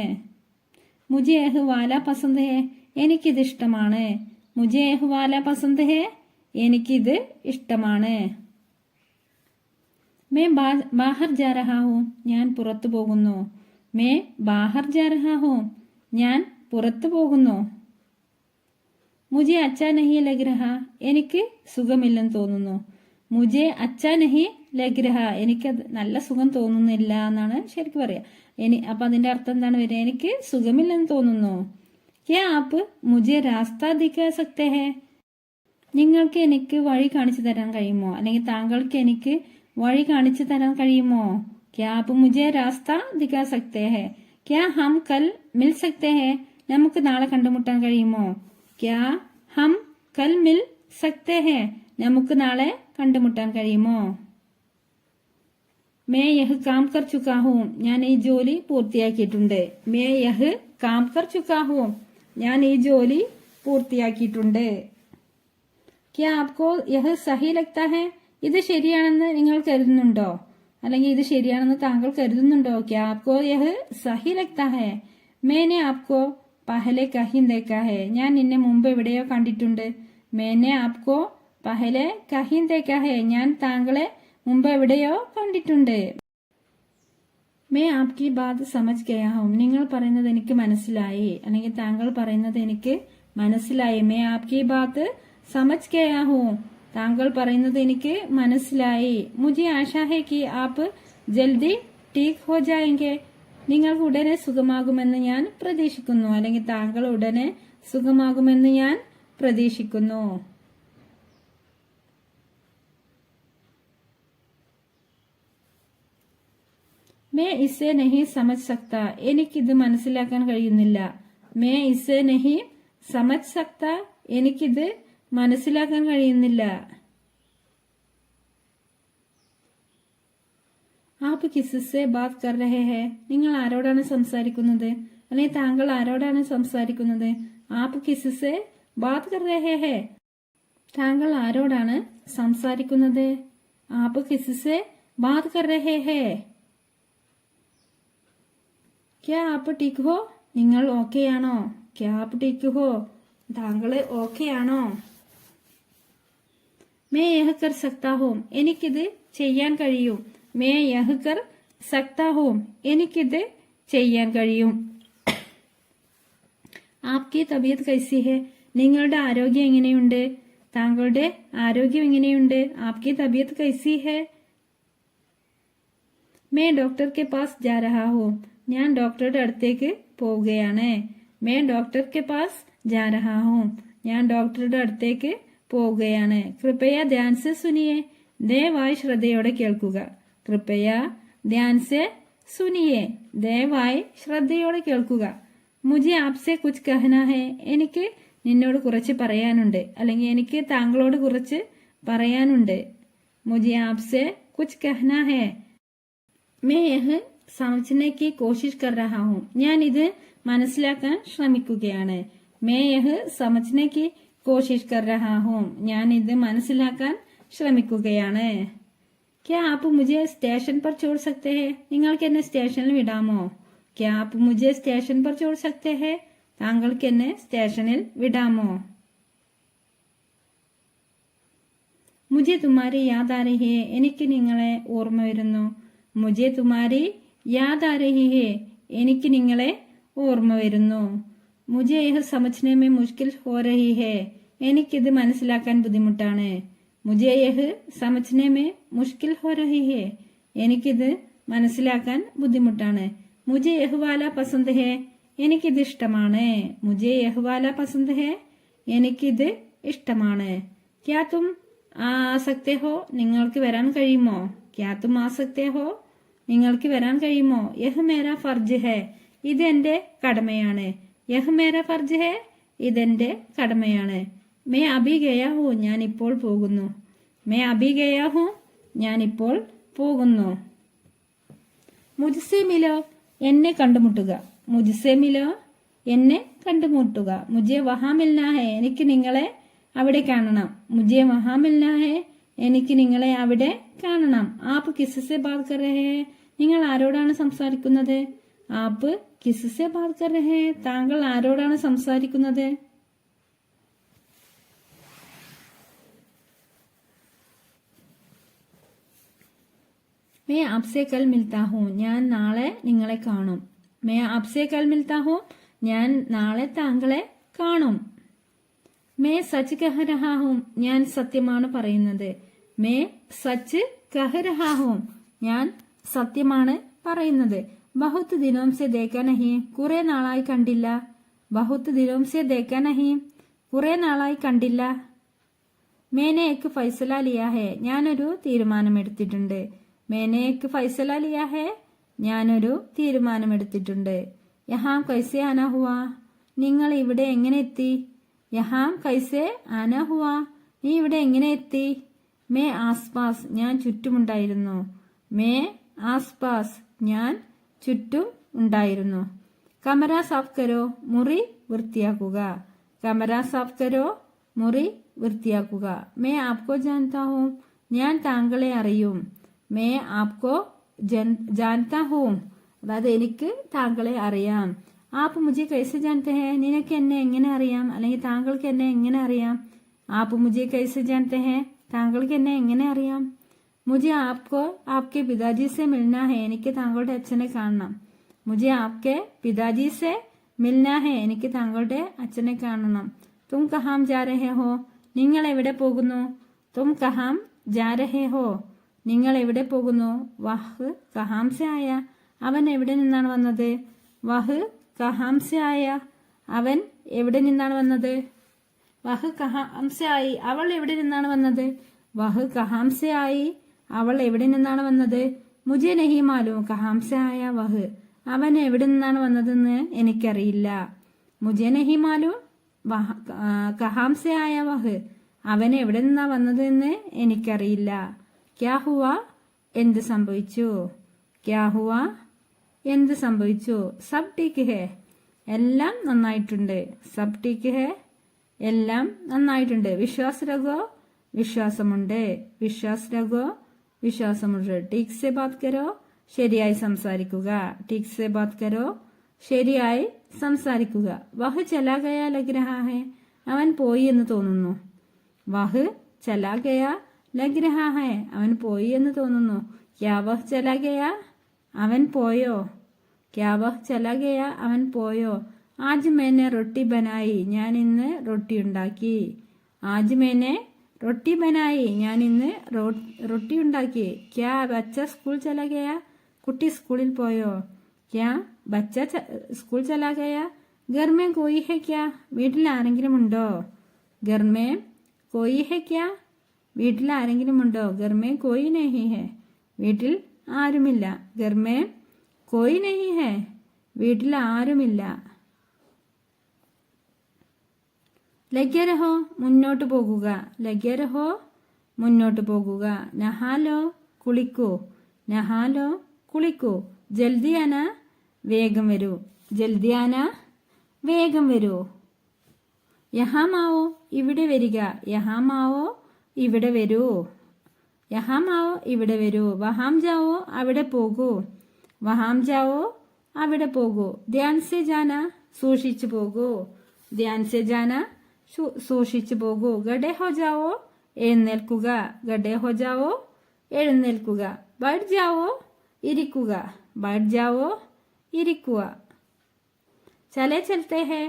മുझे യഹ് വാല പസന്ത് ഹെ, എനിക്കിത് ഇഷ്ടമാണ്. മുझे യഹ് വാല പസന്ത് ഹെ, എനിക്കിത് ഇഷ്ടമാണ്. മേ ബാഹർ ജാ രഹാ ഹൂം, ഞാൻ പുറത്തു പോകുന്നു. മേ ബാഹർ ജാ രഹാ ഹൂം, ഞാൻ പുറത്തു പോകുന്നു. മുझे അച്ഛാ നഹി ലഗ് രഹാ, എനിക്ക് സുഖമില്ലെന്ന് തോന്നുന്നു. മുझे അച്ഛാ നഹി ലഗ് രഹാ, എനിക്ക് നല്ല സുഖം തോന്നുന്നില്ല എന്നാണ് ശരിക്കും പറയാ. അപ്പൊ അതിന്റെ അർത്ഥം എന്താണ് വരിക? എനിക്ക് സുഖമില്ലെന്ന് തോന്നുന്നു. ക്യാ ആപ്പ് മുझे രാസ്ത ദിഖാ സക്തേ ഹെ, നിങ്ങൾക്ക് എനിക്ക് വഴി കാണിച്ചു തരാൻ കഴിയുമോ? അല്ലെങ്കിൽ താങ്കൾക്ക് എനിക്ക് വഴി കാണിച്ചു തരാൻ കഴിയുമോ? ക്യാ ആപ്പ് മുझे രാസ്ത ദിഖാ സക്തേ ഹെ, ക്യാ ഹം കൽ മിൽ സക്തേ ഹെ, നമുക്ക് നാളെ കണ്ടുമുട്ടാൻ കഴിയുമോ? ക്യാ ഹം കൽ മിൽ സക്തേ ഹെ, നമുക്ക് നാളെ കണ്ടുമുട്ടാൻ കഴിയുമോ? മേ യഹ് കാം കർ ചുക്കാ ഹൂം, ഞാൻ ഈ ജോലി പൂർത്തിയാക്കിയിട്ടുണ്ട്. മേ യഹ് കാം കർ ചുക്കാ ഹൂം, ഞാൻ ഈ ജോലി പൂർത്തിയാക്കിയിട്ടുണ്ട്. ക്യാ ആപ്കോ യഹ് സഹി ലഗ്താ ഹെ, ഇത് ശരിയാണെന്ന് നിങ്ങൾ കരുതുന്നുണ്ടോ? അല്ലെങ്കിൽ ഇത് ശരിയാണെന്ന് താങ്കൾ കരുതുന്നുണ്ടോ? ക്യാ ആപ്കോ യഹ് സഹി ലഗ്താ ഹെ, മേനെ ആപ്കോ പഹലെ കഹിൻ ദേഖാ ഹെ, ഞാൻ നിന്നെ മുമ്പ് എവിടെയോ കണ്ടിട്ടുണ്ട്. മേനെ ആപ്കോ പഹലെ കഹിൻ ദേഖാ ഹെ, ഞാൻ താങ്കളെ മുമ്പ് എവിടെയോ കണ്ടിട്ടുണ്ട്. മേ ആപ്കി ബാത് സമജ് ഗയാ ഹൂം, നിങ്ങൾ പറയുന്നത് എനിക്ക് മനസ്സിലായി. അല്ലെങ്കിൽ താങ്കൾ പറയുന്നത് എനിക്ക് മനസ്സിലായി. മേ ആപ്കി ബാത് സമജ് ഗയാ ഹൂം, താങ്കൾ പറയുന്നത് എനിക്ക് മനസ്സിലായി. മുझे ആശാ ഹെ കി ആപ്പ് ജൽദി ടീക് ഹോ ജായെങ്കെ, നിങ്ങൾക്ക് ഉടനെ സുഖമാകുമെന്ന് ഞാൻ പ്രതീക്ഷിക്കുന്നു. അല്ലെങ്കിൽ താങ്കൾ ഉടനെ സുഖമാകുമെന്ന് ഞാൻ പ്രതീക്ഷിക്കുന്നു. മേ ഇസെ നഹി സമജ് സക്ത, എനിക്കിത് മനസ്സിലാക്കാൻ കഴിയുന്നില്ല. മേ ഇസെ നഹി സമജ് സക്ത, എനിക്കിത് മനസ്സിലാക്കാൻ കഴിയുന്നില്ല. ആപ്പ് കിസ്സെ ബാത് കർ രഹേ ഹെ, നിങ്ങൾ ആരോടാണ് സംസാരിക്കുന്നത്? അല്ലെങ്കിൽ താങ്കൾ ആരോടാണ് സംസാരിക്കുന്നത്? ആപ്പ് കിസ്സെ ബാത് കർ രഹേ ഹെ, താങ്കൾ ആരോടാണ് സംസാരിക്കുന്നത്? ആപ്പ് കിസ്സെ ബാത് കർ രഹേ ഹെ. ക്യാ ആപ്പ് ടീക്ക് ഹോ, നിങ്ങൾ ഓക്കെയാണോ? ക്യാ ആപ്പ് ടീക്ക് ഹോ, താങ്കൾ ഓക്കെയാണോ? മേ യഹ് കർ സക്താ ഹൂം, എനിക്കിത് ചെയ്യാൻ കഴിയും. മേ യഹ് കർ സക്താ ഹൂം, എനിക്കിത് ചെയ്യാൻ കഴിയും. ആപ്കി തബിയത്ത് കൈസി ഹെ, നിങ്ങളുടെ ആരോഗ്യം എങ്ങനെയുണ്ട്? താങ്കളുടെ ആരോഗ്യം എങ്ങനെയുണ്ട്? ആപ്കി തബിയത്ത് കൈസി ഹെ. മേ ഡോക്ടർ കെ പാസ് ജാ രഹാ ഹൂം, ഞാൻ ഡോക്ടറുടെ അടുത്തേക്ക് പോവുകയാണ്. मैं डॉक्टर के पास जा रहा हूँ ഞാൻ ഡോക്ടറുടെ അടുത്തേക്ക് പോവുകയാണ് കൃപയ ധ്യാൻ സെ സുനിയെ ദയവായി ശ്രദ്ധയോടെ കേൾക്കുക കൃപയ ധ്യാൻ സെ സുനിയെ ദയവായി ശ്രദ്ധയോടെ കേൾക്കുക മുझे आपसे कुछ कहना है എനിക്ക് നിന്നോട് കുറച്ച് പറയാനുണ്ട് അല്ലെങ്കിൽ എനിക്ക് താങ്കളോട് കുറച്ച് പറയാനുണ്ട് मुझे आपसे कुछ कहना है मैं यह समझने की कोशिश कर रहा हूँ ഞാൻ ഇത് മനസ്സിലാക്കാൻ ശ്രമിക്കുകയാണ് मैं यह समझने की कोशिश कर रहा हूँ ഞാൻ ഇത് മനസ്സിലാക്കാൻ ശ്രമിക്കുകയാണ് क्या आप मुझे स्टेशन पर छोड़ सकते हैं നിങ്ങൾക്ക് എന്നെ സ്റ്റേഷനിൽ വിടാമോ क्या आप मुझे स्टेशन पर छोड़ सकते हैं താങ്കൾക്ക് എന്നെ സ്റ്റേഷനിൽ വിടാമോ मुझे तुम्हारी याद आ रही है എനിക്ക് നിങ്ങളെ ഓർമ്മ വരുന്നു मुझे तुम्हारी याद आ रही है എനിക്ക് നിങ്ങളെ ഓർമ്മ വരുന്നു मुझे यह समझने में मुश्किल हो रही है എനിക്കിത് മനസ്സിലാക്കാൻ ബുദ്ധിമുട്ടാണ് मुझे यह समझने में मुश्किल हो रही है എനിക്കിത് മനസ്സിലാക്കാൻ ബുദ്ധിമുട്ടാണ് मुझे यह वाला पसंद है എനിക്കിത് ഇഷ്ടമാണ് मुझे यह वाला पसंद है എനിക്കിത് ഇഷ്ടമാണ് क्या तुम आ सकते हो നിങ്ങൾക്ക് വരാൻ കഴിയുമോ क्या तुम आ सकते हो നിങ്ങൾക്ക് വരാൻ കഴിയുമോ यह मेरा फर्ज है ഇത് എന്റെ കടമയാണ് यह मेरा फर्ज है ഇതെന്റെ കടമയാണ് मैं अभी गया हूँ ഞാൻ ഇപ്പോൾ പോകുന്നു मैं अभी गया हूँ ഞാൻ ഇപ്പോൾ പോകുന്നു मुझसे मिलो എന്നെ കണ്ടുമുട്ടുക मुझसे मिलो എന്നെ കണ്ടുമുട്ടുക मुझे वहाँ मिलना है എനിക്ക് നിങ്ങളെ അവിടെ കാണണം मुझे वहाँ मिलना है എനിക്ക് നിങ്ങളെ അവിടെ കാണണം आप किससे बात कर रहे हैं നിങ്ങൾ ആരോടാണ് സംസാരിക്കുന്നത് आप किससे बात कर रहे हैं താങ്കൾ ആരോടാണ് സംസാരിക്കുന്നത് मैं आपसे कल मिलता हूँ ഞാൻ നാളെ നിങ്ങളെ കാണും मैं आपसे कल मिलता हूँ ഞാൻ നാളെ താങ്കളെ കാണും मैं सच कह रहा हूँ ഞാൻ സത്യമാണ് പറയുന്നത് मैं सच कह रहा हूँ ഞാൻ സത്യമാണ് പറയുന്നത് बहुत दिनों से देखा नहीं കുറെ നാളായി കണ്ടില്ല बहुत दिनों से देखा नहीं കുറെ നാളായി കണ്ടില്ല मैंने एक फैसला लिया है ഞാനൊരു തീരുമാനമെടുത്തിട്ടുണ്ട് मैंने एक फैसला लिया है ഞാനൊരു തീരുമാനമെടുത്തിട്ടുണ്ട് यहाँ कैसे आना हुआ നിങ്ങൾ ഇവിടെ എങ്ങനെ എത്തി यहाँ कैसे आना हुआ നീ ഇവിടെ എങ്ങനെ എത്തി मैं आसपास ഞാൻ ചുറ്റുമുണ്ടായിരുന്നു मैं आसपास ഞാൻ ചുറ്റും ഉണ്ടായിരുന്നു കമര സാഫ് കരോ മുറി വൃത്തിയാക്കുക കമര സാഫ് കരോ മുറി വൃത്തിയാക്കുക मैं आपको जानता हूँ ഞാൻ താങ്കളെ അറിയും मैं आपको जानता हूँ അതായത് എനിക്ക് താങ്കളെ അറിയാം आप मुझे कैसे जानते हैं നിനക്ക് എന്നെ എങ്ങനെ അറിയാം അല്ലെങ്കിൽ താങ്കൾക്ക് എന്നെ എങ്ങനെ അറിയാം आप मुझे कैसे जानते हैं താങ്കൾക്ക് എന്നെ എങ്ങനെ അറിയാം मुझे आपको आपके पिताजी से मिलना है എനിക്ക് താങ്കളുടെ അച്ഛനെ കാണണം मुझे आपके पिताजी से मिलना है എനിക്ക് താങ്കളുടെ അച്ഛനെ കാണണം तुम कहाँ जा रहे हो നിങ്ങൾ എവിടെ പോകുന്നു तुम कहाँ जा रहे हो നിങ്ങൾ എവിടെ പോകുന്നു വഹ് കഹാം സെ ആയ അവൻ എവിടെ നിന്നാണ് വന്നത് വഹ് കഹാം സെ ആയ അവൻ എവിടെ നിന്നാണ് വന്നത് വഹ് കഹാം സെ ആയി അവൾ എവിടെ നിന്നാണ് വന്നത് വഹ് കഹാം സെ ആയി അവൾ എവിടെ നിന്നാണ് വന്നത് മുझे नहीं मालूम കഹാം സെ ആയ വഹ് അവൻ എവിടെ നിന്നാണ് വന്നതെന്ന് എനിക്കറിയില്ല മുझे नहीं मालूम കഹാം സെ ആയ വഹ് അവൻ എവിടെ നിന്നാ വന്നതെന്ന് എനിക്കറിയില്ല ക്യാ ഹുവ എന്ത് സംഭവിച്ചു ക്യാ ഹുവ എന്ത് സംഭവിച്ചു സബ് ടീക്ക് ഹേ എല്ലാം നന്നായിട്ടുണ്ട് സബ് ടീക്ക് ഹേ എല്ലാം നന്നായിട്ടുണ്ട് വിശ്വാസ് രഘോ വിശ്വാസമുണ്ട് വിശ്വാസ് രഘോ വിശ്വാസമുണ്ട് ടീക് സെ ബാത് കരോ ശരിയായി സംസാരിക്കുക ടീക് സെ ബാത് കരോ ശരിയായി സംസാരിക്കുക വഹ് ചലാ ഗയാ ലഗ് രഹാ ഹേ അവൻ പോയി എന്ന് തോന്നുന്നു വഹ് ചലാ ഗയാ ലഗ് രഹാ ഹേ അവൻ പോയി എന്ന് തോന്നുന്നു ക്യാ വഹ് ചലാ ഗയാ അവൻ പോയോ ക്യാ വഹ് ചലാ ഗയാ അവൻ പോയോ ആജ് മേനെ റൊട്ടി ബനായി ഞാൻ ഇന്ന് റൊട്ടി ഉണ്ടാക്കി ആജ് മേനെ റൊട്ടി ബനായി ഞാൻ ഇന്ന് റൊട്ടി ഉണ്ടാക്കി ക്യാ ബച്ച സ്കൂൾ ചലാ ഗയാ കുട്ടി സ്കൂളിൽ പോയോ ക്യാ ബച്ച സ്കൂൾ ചലാ ഗയാ घर में कोई है क्या? വീട്ടിൽ ആരെങ്കിലും ഉണ്ടോ? घर में कोई है क्या? വീട്ടിൽ ആരെങ്കിലും ഉണ്ടോ? घर में कोई नहीं है. വീട്ടിൽ ആരുമില്ല. घर में कोई नहीं है. വീട്ടിൽ ആരുമില്ല. ലഗ്യ രഹോ മുന്നോട്ട് പോകുക. ലഗ്യ രഹോ മുന്നോട്ട് പോകുക. നഹാലോ കുളിക്കൂ. നഹാലോ കുളിക്കൂ. ജൽദി ആന വേഗം വരൂ. ജൽദി ആന വേഗം വരൂ. യഹാമാവോ ഇവിടെ വരിക. യഹാമാവോ ഇവിടെ വരൂ. യഹാമാവോ ഇവിടെ വരൂ. വഹാം ജാവോ അവിടെ പോകൂ. വഹാം ജാവോ അവിടെ പോകൂ. ധ്യാൻ സെ ജാന സൂക്ഷിച്ചു പോകൂ. ധ്യാൻ സെ ജാന സൂക്ഷിച്ചു പോകൂ. ഗഡേ ഹോ ജാവോ എഴുന്നേൽക്കുക. ഗഡേ ഹോ ജാവോ എഴുന്നേൽക്കുക. ബൈഠ് ജാവോ ഇരിക്കുക. ബൈഠ് ജാവോ ഇരിക്കുക. ചലേ ചലത്തെ ഹേ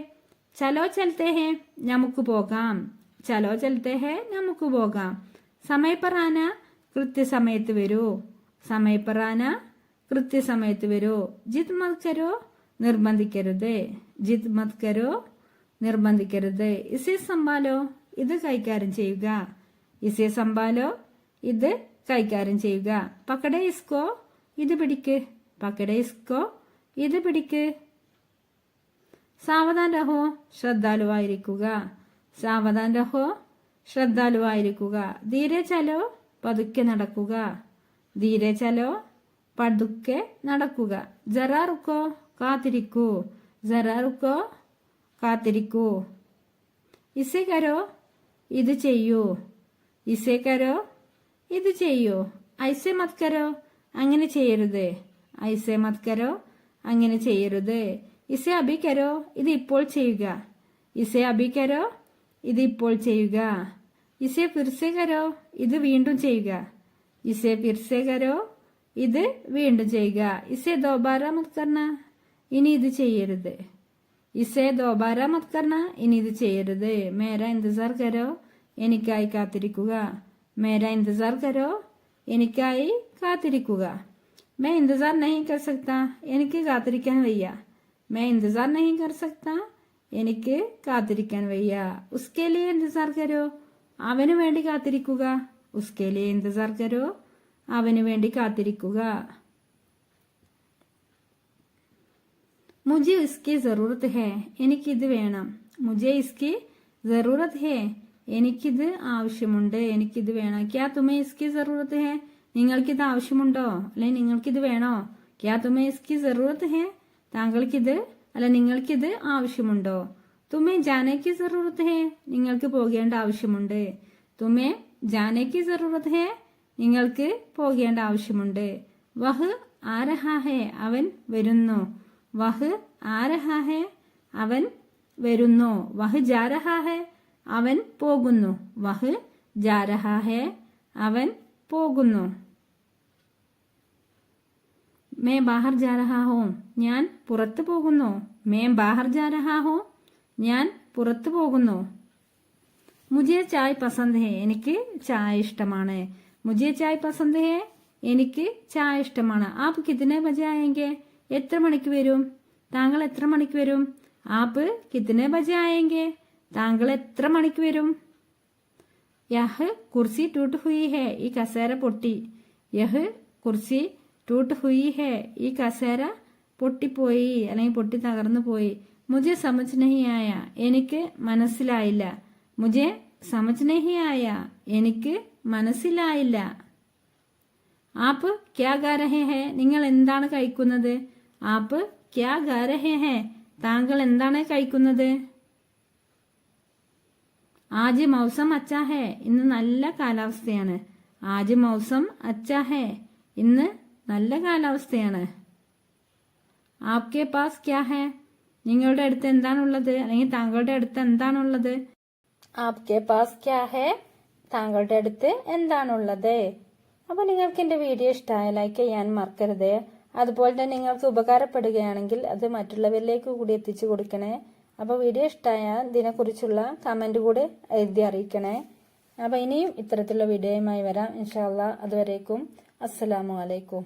ചലോ ചലത്തെ ഹേ നമുക്ക് പോകാം. ചലോ ചലത്തെ ഹേ നമുക്ക് പോകാം. സമയ पर आना കൃത്യസമയത്ത് വരൂ. സമയ पर आना കൃത്യസമയത്ത് വരൂ. ജിദ് മത് കരോ നിർബന്ധിക്കരുത്. ജിദ് മത് കരോ നിർബന്ധിക്കരുത്. ഇസേ സംഭാലോ ഇത് കൈകാര്യം ചെയ്യുക. ഇസേ സംഭാലോ ഇത് കൈകാര്യം ചെയ്യുക. പക്കടേ ഇസ്കോ ഇത് പിടിക്ക്. പക്കടേ ഇസ്കോ ഇത് പിടിക്ക്. സാവധാൻ രഹോ ശ്രദ്ധാലുവായിരിക്കുക. സാവധാൻ രഹോ ശ്രദ്ധാലുവായിരിക്കുക. ധീരെ ചലോ പതുക്കെ നടക്കുക. ധീരെ ചലോ പതുക്കെ നടക്കുക. ജറാ റുക്കോ കാത്തിരിക്കൂ. ജറാ റുക്കോ കാത്തിരിക്കൂ. ഇസേ കരോ ഇത് ചെയ്യൂ. ഇസേ കരോ ഇത് ചെയ്യൂ. ഐസേ മത് കരോ അങ്ങനെ ചെയ്യരുത്. ഐസേ മത് കരോ അങ്ങനെ ചെയ്യരുത്. ഇസേ അഭി കരോ ഇത് ഇപ്പോൾ ചെയ്യുക. ഇസേ അഭി കരോ ഇത് ഇപ്പോൾ ചെയ്യുക. ഇസേ ഫിർസേ കരോ ഇത് വീണ്ടും ചെയ്യുക. ഇസേ ഫിർസേ കരോ ഇത് വീണ്ടും ചെയ്യുക. ഇസേ ദോബാര മത് കർണ ഇനി ഇത് ചെയ്യരുത്. ഇസേ ദോബാര മത് കർണ ഇനി ഇത് ചെയ്യരുത്. മേര ഇന്തസാർ കരോ എനിക്കായി കാത്തിരിക്കുക. മേര ഇന്തസാർ കരോ എനിക്കായി കാത്തിരിക്കുക. മേ ഇന്തസാർ നഹീ കർ സക്താ എനിക്ക് കാത്തിരിക്കാൻ വയ്യ. മേ ഇന്തസാർ നഹീ കർ സക്താ എനിക്ക് കാത്തിരിക്കാൻ വയ്യ. ഉസ്കേ ലിയേ ഇന്തസാർ കരോ അവന് വേണ്ടി കാത്തിരിക്കുക. ഉസ്കേ ലിയേ ഇന്തസാർ കരോ അവന് വേണ്ടി കാത്തിരിക്കുക. മുझे इसकी जरूरत है എനിക്കിത് വേണം. മുझे इसकी जरूरत है എനിക്കിത് ആവശ്യമുണ്ട്. എനിക്കിത് വേണം. ക്യാ തുമേ इसकी जरूरत है നിങ്ങൾക്കിത് ആവശ്യമുണ്ടോ അല്ലെങ്കിൽ നിങ്ങൾക്കിത് വേണോ? ക്യാ തുമേ इसकी जरूरत है താങ്കൾക്കിത് അല്ല നിങ്ങൾക്കിത് ആവശ്യമുണ്ടോ? തുമേ ജാനെ കി जरूरत है നിങ്ങൾക്ക് പോകേണ്ട ആവശ്യമുണ്ട്. തുമേ ജാനെ കി जरूरत है നിങ്ങൾക്ക് പോകേണ്ട ആവശ്യമുണ്ട്. വഹ് ആ രഹാ ഹേ അവൻ വരുന്നു. വഹ് ആ രഹാ ഹേ അവൻ വരുന്നു. വഹ് ജാ രഹാ ഹേ അവൻ പോകുന്നു. വഹ് ജാ രഹാ ഹേ അവൻ പോകുന്നു. മേ ബാഹർ ജാ രഹാ ഹോ ഞാൻ പുറത്തു പോകുന്നു. മേ ബാഹർ ജാ രഹാ ഹോ ഞാൻ പുറത്തു പോകുന്നു. മുझे ചായ് പസന്ത് ഹേ എനിക്ക് ചായ ഇഷ്ടമാണ്. മുझे ചായ് പസന്ത് ഹേ എനിക്ക് ചായ ഇഷ്ടമാണ്. ആപ്പ് കിതനെ ബജെ ആയെങ്കെ എത്ര മണിക്ക് വരും? താങ്കൾ എത്ര മണിക്ക് വരും? ആപ്പ് കിതനെ ബജെ ആയെങ്കെ താങ്കൾ എത്ര മണിക്ക് വരും? യഹ് കുർസി ടൂട്ട് ഹുയി ഹേ ഈ കസേര പൊട്ടി. യഹ് കുർസി ടൂട്ട് ഹുയി ഹേ ഈ കസേര പൊട്ടിപ്പോയി അല്ലെങ്കിൽ പൊട്ടി തകർന്നു പോയി. മുझे സമജ് നഹി ആയ എനിക്ക് മനസ്സിലായില്ല. മുझे സമജ് നഹി ആയ എനിക്ക് മനസ്സിലായില്ല. ആപ്പ് ക്യാ ഗാ രഹേ ഹേ നിങ്ങൾ എന്താണ് കഴിക്കുന്നത്? ആപ്പ് ക്യാ ഗാ രഹേ ഹേ താങ്കൾ എന്താണ് കഴിക്കുന്നത്? ആജ് മൗസം അച്ചാ ഹേ ഇന്ന് നല്ല കാലാവസ്ഥയാണ്. ആജ് മൗസം അച്ചാ ഹേ ഇന്ന് നല്ല കാലാവസ്ഥയാണ്. ആപ്കെ പാസ് ക്യാ ഹേ നിങ്ങളുടെ അടുത്ത് എന്താണുള്ളത് അല്ലെങ്കിൽ താങ്കളുടെ അടുത്ത് എന്താണുള്ളത്? ആപ്കെ പാസ് ക്യാ ഹേ താങ്കളുടെ അടുത്ത് എന്താണുള്ളത്? അപ്പൊ നിങ്ങൾക്ക് എന്റെ വീഡിയോ ഇഷ്ടമായ ലൈക്ക് ചെയ്യാൻ മറക്കരുത്. അതുപോലെ തന്നെ നിങ്ങൾക്ക് ഉപകാരപ്പെടുകയാണെങ്കിൽ അത് മറ്റുള്ളവരിലേക്ക് കൂടി എത്തിച്ചു കൊടുക്കണേ. അപ്പൊ വീഡിയോ ഇഷ്ടമായ ഇതിനെക്കുറിച്ചുള്ള കമന്റ് കൂടി എഴുതി അറിയിക്കണേ. അപ്പൊ ഇനിയും ഇത്തരത്തിലുള്ള വീഡിയോയുമായി വരാം ഇൻഷാ അല്ലാഹ്. അതുവരേക്കും അസ്സലാമു അലൈക്കും.